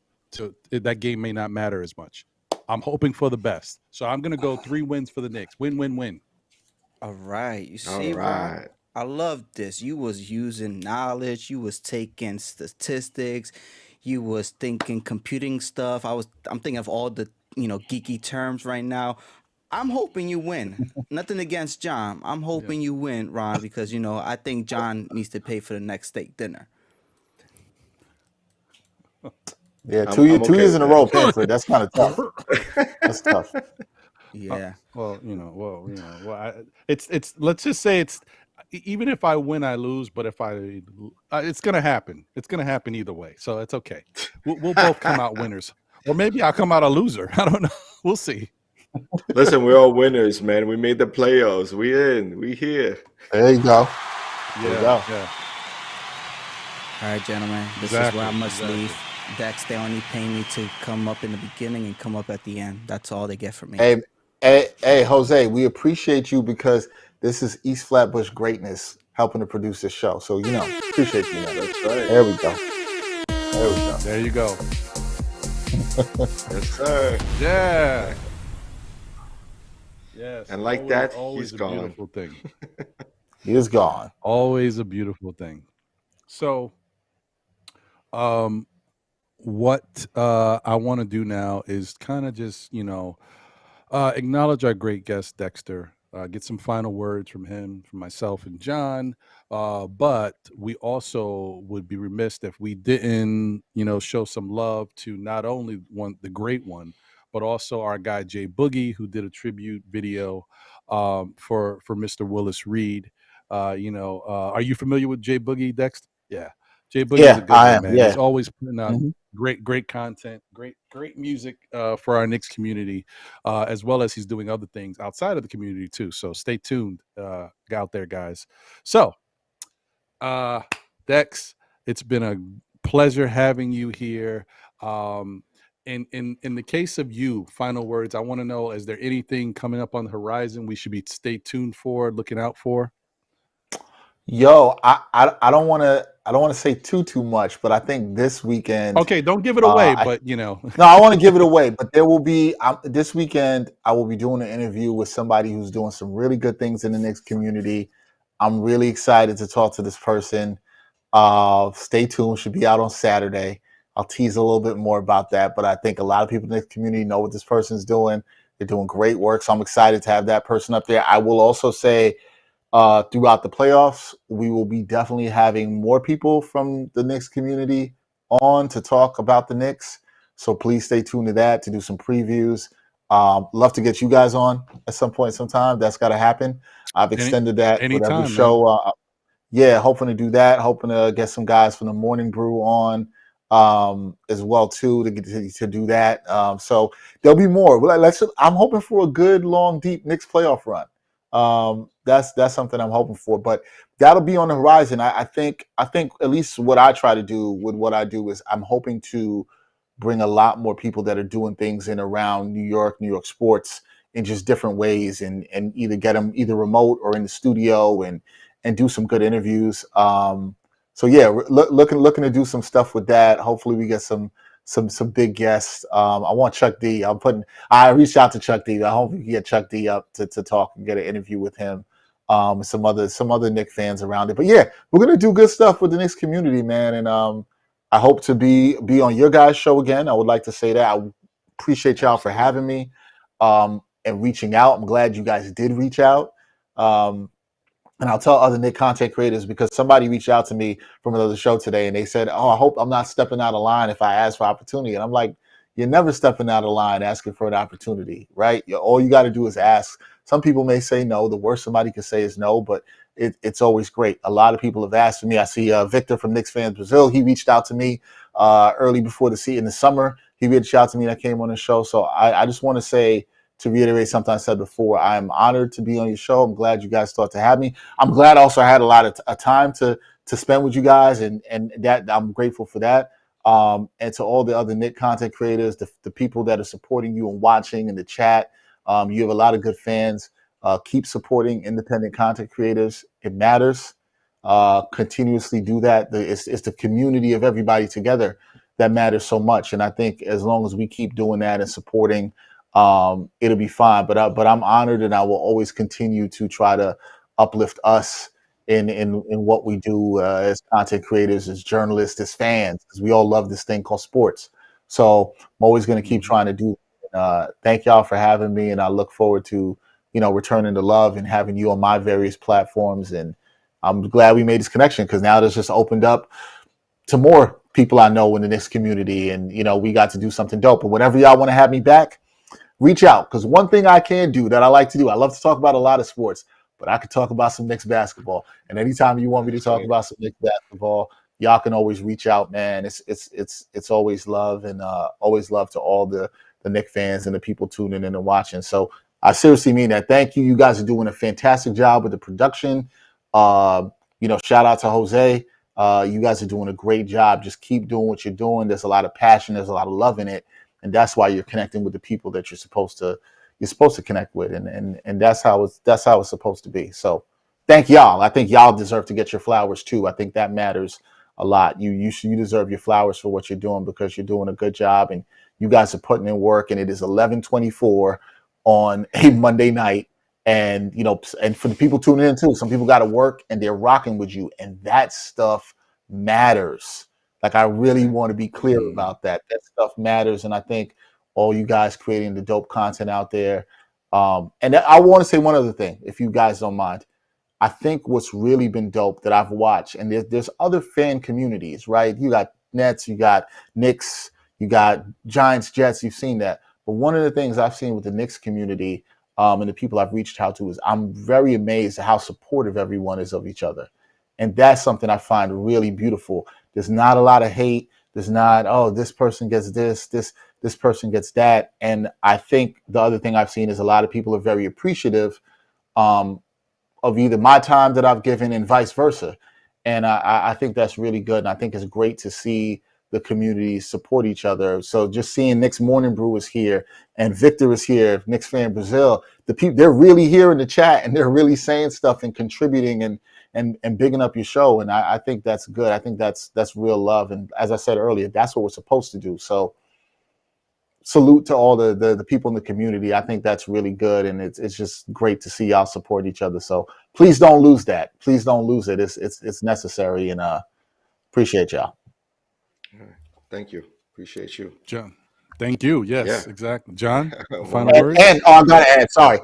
That game may not matter as much. I'm hoping for the best. So I'm going to go 3 wins for the Knicks. Win, win, win. All right. You see, Ron, I love this. You was using knowledge. You was taking statistics. You was thinking computing stuff. I'm thinking of all the, geeky terms right now. I'm hoping you win. Nothing against John. I'm hoping you win, Ron, because, I think John needs to pay for the next steak dinner. Yeah, two years in a row paying for it. That's kind of tough. That's tough. Yeah. It's let's just say it's even if I win, I lose. But if it's gonna happen. It's gonna happen either way. So it's okay. We'll both come out winners, or maybe I'll come out a loser. I don't know. We'll see. Listen, we're all winners, man. We made the playoffs. We in. We here. There you go. Yeah. All right, gentlemen. This is where I must leave. Dex, they only pay me to come up in the beginning and come up at the end. That's all they get from me. Hey, Jose, we appreciate you because this is East Flatbush greatness helping to produce this show. So, appreciate you, man. That's right. There we go. There you go. Yes, sir. Yeah. Yes. And like that, he's gone. Beautiful thing. He is gone. Always a beautiful thing. So, what I want to do now is kind of just, acknowledge our great guest, Dexter, get some final words from him, from myself and John. But we also would be remiss if we didn't, show some love to not only the great one, but also our guy, Jay Boogie, who did a tribute video for Mr. Willis Reed. Are you familiar with Jay Boogie, Dexter? Yeah. Jay Boogie's Yeah, a good I one, am. man. Yeah. He's always putting out Mhm. great content, great music for our Knicks community, as well as he's doing other things outside of the community too. So stay tuned out there, guys. So, Dex, it's been a pleasure having you here. In the case of you, final words, I want to know, is there anything coming up on the horizon we should be stay tuned for, looking out for? Yo, I don't want to say too much, but I think this weekend. Okay, don't give it away, I, but no, I want to give it away, but there will be this weekend. I will be doing an interview with somebody who's doing some really good things in the Knicks community. I'm really excited to talk to this person. Stay tuned. Should be out on Saturday. I'll tease a little bit more about that, but I think a lot of people in the community know what this person's doing. They're doing great work, so I'm excited to have that person up there. I will also say, throughout the playoffs, we will be definitely having more people from the Knicks community on to talk about the Knicks. So please stay tuned to that to do some previews. Love to get you guys on at some point, sometime. That's got to happen. I've extended that with every anytime, show. Yeah, hoping to do that. Hoping to get some guys from the Morning Brew on as well too to get to do that. So there'll be more. I'm hoping for a good, long, deep Knicks playoff run. That's something I'm hoping for, but that'll be on the horizon. I think at least what I try to do with what I do is I'm hoping to bring a lot more people that are doing things in around New York sports in just different ways, and either get them either remote or in the studio and do some good interviews. So yeah, looking to do some stuff with that. Hopefully we get some big guests. I want Chuck D. I reached out to Chuck D. I hope we can get Chuck D up to talk and get an interview with him. And some other Knicks fans around it. But yeah, we're gonna do good stuff with the Knicks community, man. And I hope to be on your guys' show again. I would like to say that. I appreciate y'all for having me and reaching out. I'm glad you guys did reach out. And I'll tell other Knicks content creators, because somebody reached out to me from another show today and they said, "Oh, I hope I'm not stepping out of line if I ask for opportunity." And I'm like, you're never stepping out of line asking for an opportunity, right? All you got to do is ask. Some people may say no. The worst somebody could say is no, but it's always great. A lot of people have asked for me. I see Victor from Knicks Fans Brazil. He reached out to me early before in the summer. He reached out to me and I came on the show. So I just want to say, to reiterate something I said before, I am honored to be on your show. I'm glad you guys thought to have me. I'm glad also I had a lot of time to spend with you guys, and that I'm grateful for that. And to all the other Knicks content creators, the people that are supporting you and watching in the chat, you have a lot of good fans. Keep supporting independent content creators. It matters. Continuously do that. It's the community of everybody together that matters so much. And I think as long as we keep doing that and supporting, it'll be fine. But I'm honored, and I will always continue to try to uplift us in what we do as content creators, as journalists, as fans, because we all love this thing called sports. So I'm always going to keep trying to do. Thank y'all for having me, and I look forward to returning the love and having you on my various platforms. And I'm glad we made this connection, because now it's just opened up to more people I know in the Knicks community, and we got to do something dope. But whenever y'all want to have me back, reach out, because one thing I can do that I like to do, I love to talk about a lot of sports, but I could talk about some Knicks basketball. And anytime you want me to talk about some Knicks basketball, y'all can always reach out, man. It's always love, and always love to all the Knicks fans and the people tuning in and watching. So I seriously mean that. Thank you. You guys are doing a fantastic job with the production. Shout out to Jose. You guys are doing a great job. Just keep doing what you're doing. There's a lot of passion. There's a lot of love in it. And that's why you're connecting with the people that you're supposed to connect with, and that's how it's supposed to be. So thank y'all. I think y'all deserve to get your flowers too. I think that matters a lot. You deserve your flowers for what you're doing, because you're doing a good job, and you guys are putting in work. And it is 11:24 on a Monday night, and and for the people tuning in too, some people got to work and they're rocking with you, and that stuff matters. Like, I really want to be clear about that. That stuff matters. And I think all you guys creating the dope content out there. And I want to say one other thing, if you guys don't mind. I think what's really been dope that I've watched, and there's other fan communities, right? You got Nets, you got Knicks, you got Giants, Jets, you've seen that. But one of the things I've seen with the Knicks community, and the people I've reached out to, is I'm very amazed at how supportive everyone is of each other. And that's something I find really beautiful. There's not a lot of hate. There's not, oh, this person gets this person gets that. And I think the other thing I've seen is a lot of people are very appreciative of either my time that I've given and vice versa. And I think that's really good. And I think it's great to see the community support each other. So just seeing Knicks Morning Brew is here and Victor is here, Knicks fan Brazil, the people, they're really here in the chat and they're really saying stuff and contributing and bigging up your show. And I think that's good. I think that's real love. And as I said earlier, that's what we're supposed to do. So salute to all the people in the community. I think that's really good. And it's just great to see y'all support each other. So please don't lose that. Please don't lose it. It's necessary, and appreciate y'all. All right. Thank you. Appreciate you, John. Thank you. Yes, Yeah. exactly. John, Well, final words. And I gotta add, sorry,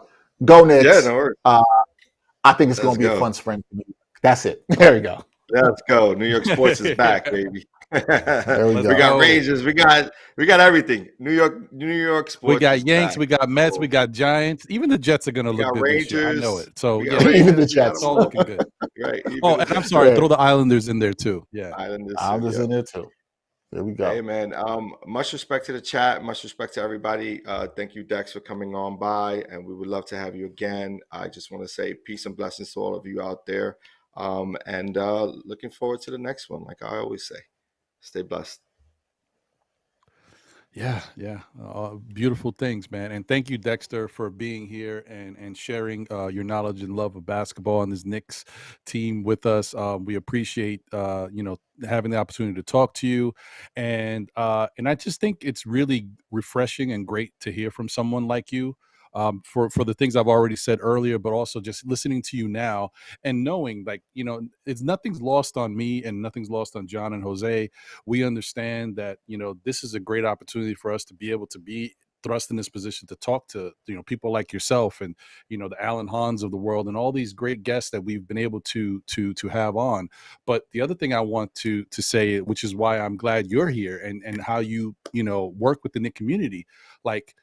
go Knicks. Yeah, no worries. I think it's Let's going to be go. a fun spring. That's it. There we go. Let's go. New York sports is back, baby. There we Let's go. We got go. Rangers. We got everything. New York sports. We got is Yanks, back. we got Mets, So, we got Giants. Even the Jets are going to we look got good this year. I know Rangers. it. So We yeah, got Even the Rangers, we got Jets. it's them all all. looking good. Right. Even Oh, the and I'm Jets. sorry, Yeah. throw the Islanders in there too. Yeah. Islanders. Islanders Yeah. in there too. There we go. Hey man, much respect to the chat, much respect to everybody. Thank you, Dex, for coming on by, and we would love to have you again. I just want to say peace and blessings to all of you out there, and looking forward to the next one. Like I always say, stay blessed. Yeah, yeah. Beautiful things, man. And thank you, Dexter, for being here and sharing your knowledge and love of basketball and this Knicks team with us. We appreciate having the opportunity to talk to you, and I just think it's really refreshing and great to hear from someone like you. For the things I've already said earlier, but also just listening to you now and knowing, like, it's nothing's lost on me and nothing's lost on John and Jose. We understand that this is a great opportunity for us to be able to be thrust in this position to talk to people like yourself and the Alan Hans of the world and all these great guests that we've been able to have on. But the other thing I want to say, which is why I'm glad you're here and how you work with the Knick community, like,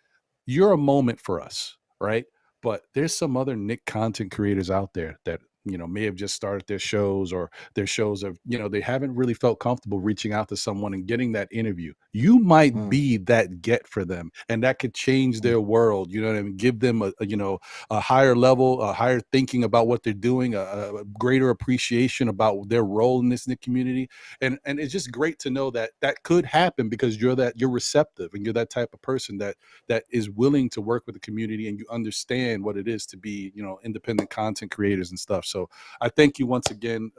you're a moment for us, right? But there's some other Knick content creators out there that may have just started their shows, or their shows have they haven't really felt comfortable reaching out to someone and getting that interview. You might be that get for them, and that could change their world. You know what I mean? Give them a higher level, a higher thinking about what they're doing, a greater appreciation about their role in this Knick community. And it's just great to know that could happen, because you're receptive and you're that type of person that is willing to work with the community, and you understand what it is to be independent content creators and stuff. So I thank you once again.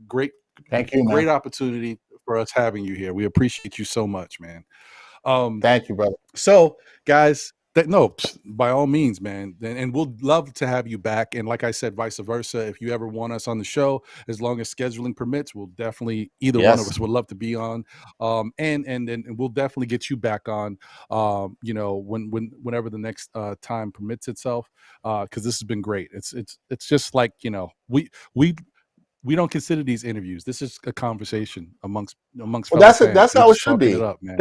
Great Thank you, man. great opportunity for us having you here. We appreciate you so much, man. Thank you, brother. So guys, by all means, man, and we'll love to have you back. And like I said, vice versa, if you ever want us on the show, as long as scheduling permits, we'll definitely, either one of Yes. us would love to be on. And we'll definitely get you back on whenever the next time permits itself, because this has been great. It's just like we don't consider these interviews. This is a conversation amongst Well, fellow that's fans. that's We're how it just should talking be. it up, man.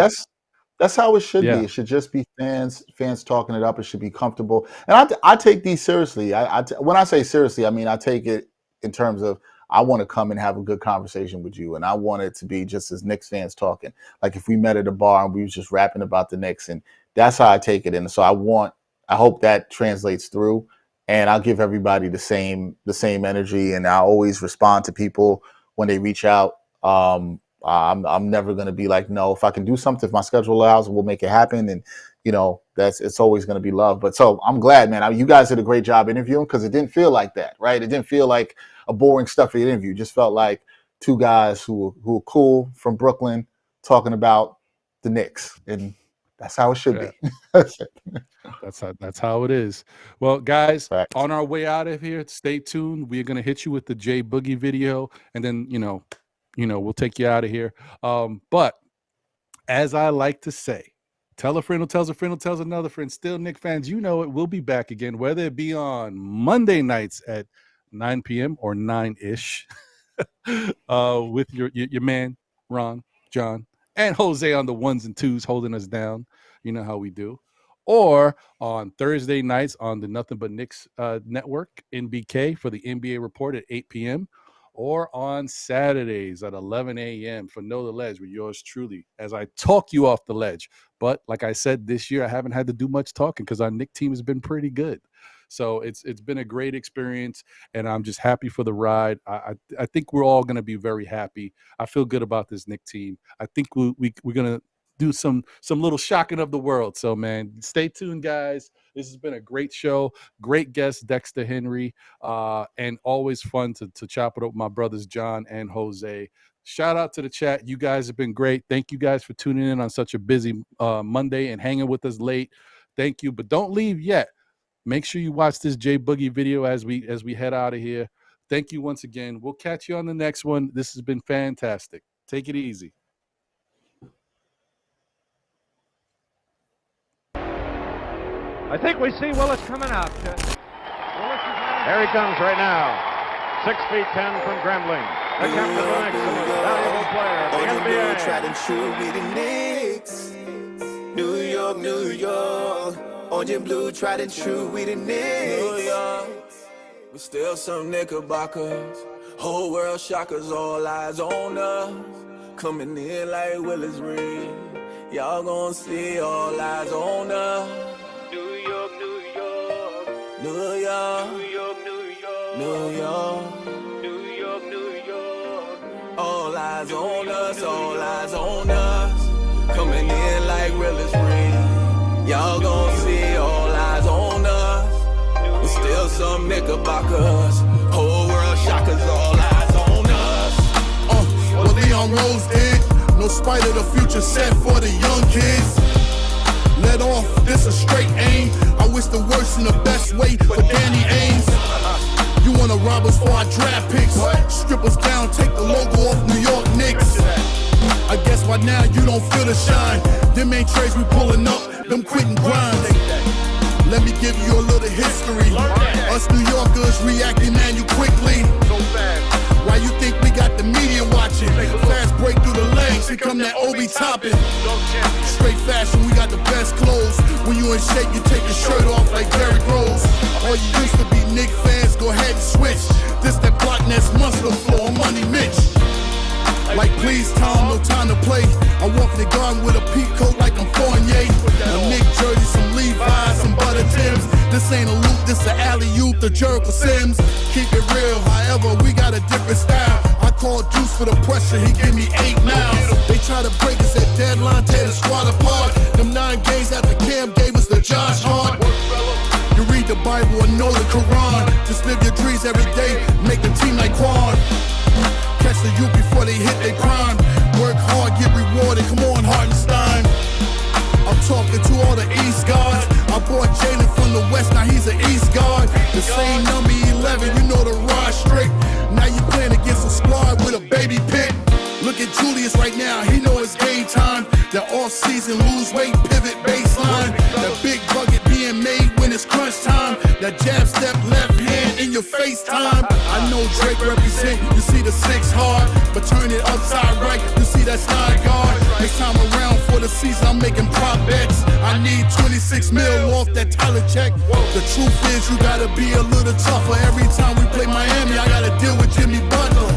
That's how it should Yeah. be. It should just be fans talking it up. It should be comfortable. And I take these seriously. When I say seriously, I mean I take it in terms of I want to come and have a good conversation with you, and I want it to be just as Knicks fans talking. Like if we met at a bar and we was just rapping about the Knicks, and that's how I take it. And so I hope that translates through, and I'll give everybody the same energy, and I always respond to people when they reach out. I'm never going to be like, no, if I can do something, if my schedule allows, we'll make it happen. And, it's always going to be love. But so I'm glad, man. You guys did a great job interviewing, because it didn't feel like that, right? It didn't feel like a boring, stuffy interview. It just felt like two guys who were cool from Brooklyn talking about the Knicks. And that's how it should be. That's how it is. Well, guys, Facts. on our way out of here, stay tuned. We're going to hit you with the J Boogie video, and then, we'll take you out of here. But as I like to say, tell a friend who tells a friend who tells another friend. Still, Knick fans, we'll be back again, whether it be on Monday nights at 9 p.m. or 9-ish with your man, Ron, John, and Jose on the ones and twos holding us down. You know how we do. or on Thursday nights on the Nothing But Knicks network, NBK, for the NBA report at 8 p.m., or on Saturdays at 11 a.m. for Know the Ledge with yours truly, as I talk you off the ledge. But like I said, this year I haven't had to do much talking because our Knicks team has been pretty good. So it's been a great experience, and I'm just happy for the ride. I think we're all going to be very happy. I feel good about this Knicks team. I think we're going to do some little shocking of the world. So, man, stay tuned, guys. This has been a great show. Great guest, Dexter Henry, and always fun to chop it up with my brothers John and Jose. Shout out to the chat. You guys have been great. Thank you guys for tuning in on such a busy Monday and hanging with us late. Thank you, but don't leave yet. Make sure you watch this J Boogie video as we head out of here. Thank you once again. We'll catch you on the next one. This has been fantastic. Take it easy. I think we see Willis coming out. There he comes right now. 6 feet 10 from Grambling. The captain of the Knicks, the most valuable player in the NBA. Tried and true with the Knicks. New York, New York. Orange and blue, tried and true with the Knicks. New York, we still some Knickerbockers. Whole world shockers, all eyes on us. Coming in like Willis Reed. Y'all gonna see all eyes on us. New York, New York. New York, New York, New York. New York, New York, New York. All eyes on us, all eyes on us. Coming in like Willis Reed. Y'all gon' see all eyes on us. We still some Knickerbockers. Whole world shockers, all eyes on us. What Leon Rose did, no spite of the future set for the young kids. Let off, this a straight aim. I wish the worst and the best way for Danny Ainge. You wanna rob us for our draft picks? Strip us down, take the logo off New York Knicks. I guess by now you don't feel the shine. Them ain't trades we pulling up, them quitting grind. Let me give you a little history. Us New Yorkers reacting man you quickly. Why you think we got the media watching? Fast break through the legs, here come that Obi topping. Straight fashion, we got the best clothes. When you in shape, you take your shirt off like Derrick Rose. All you used to be Knicks fans, go ahead and switch. This that block nest muscle floor, Money Mitch. Like please Tom, no time to play. I walk the garden with a peak coat like I'm Fournier. A Nick jersey, some Levi's, some butter Timbs. This ain't a loop, this a alley-oop, the Jericho Sims. Keep it real, however, we got a different style. I call Juice for the pressure, he give me 8 miles. They try to break us at deadline, tear the squad apart. Them 9 games after Cam gave us the Josh Hart. You read the Bible and know the Quran. Just live your dreams every day, make the team like Quan. Catch the youth before they hit their prime. Work hard, get rewarded, come on Hartenstein. I'm talking to all the East guards. I bought Jalen from the West, now he's an East guard. The same number 11, you know the rod strict. Now you playing against a squad with a baby pick. Look at Julius right now, he know it's game time. The off-season lose weight pivot baseline. The big bucket being made when it's crunch time. That jab step left hand in your face time. I know Drake represent, you see the 6 hard. But turn it upside right, you see that side guard. Next time around for the season, I'm making prop bets. I need 26 mil off that Tyler check. The truth is you gotta be a little tougher. Every time we play Miami, I gotta deal with Jimmy Butler.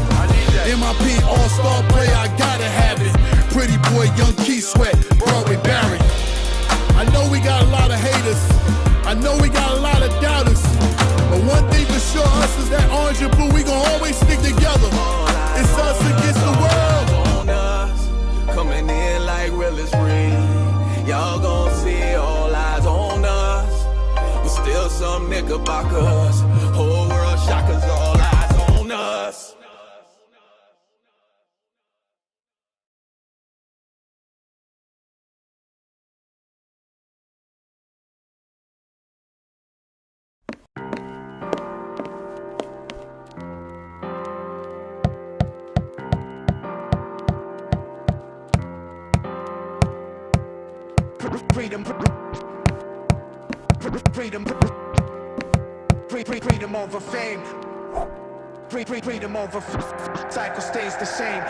MIP all-star player, I gotta have it. Pretty boy, young Key Sweat, Broadway Barry. I know we got a lot of haters. I know we got a lot of doubters. But one thing for sure, us is that orange and blue, we gon' always stick together. It's us against the world. On us, coming in like Willis Reed. Y'all gon' see all eyes on us. We're still some Knickerbockers. Whole world shockers, all eyes on us. Freedom over fame. Freedom over cycle stays the same.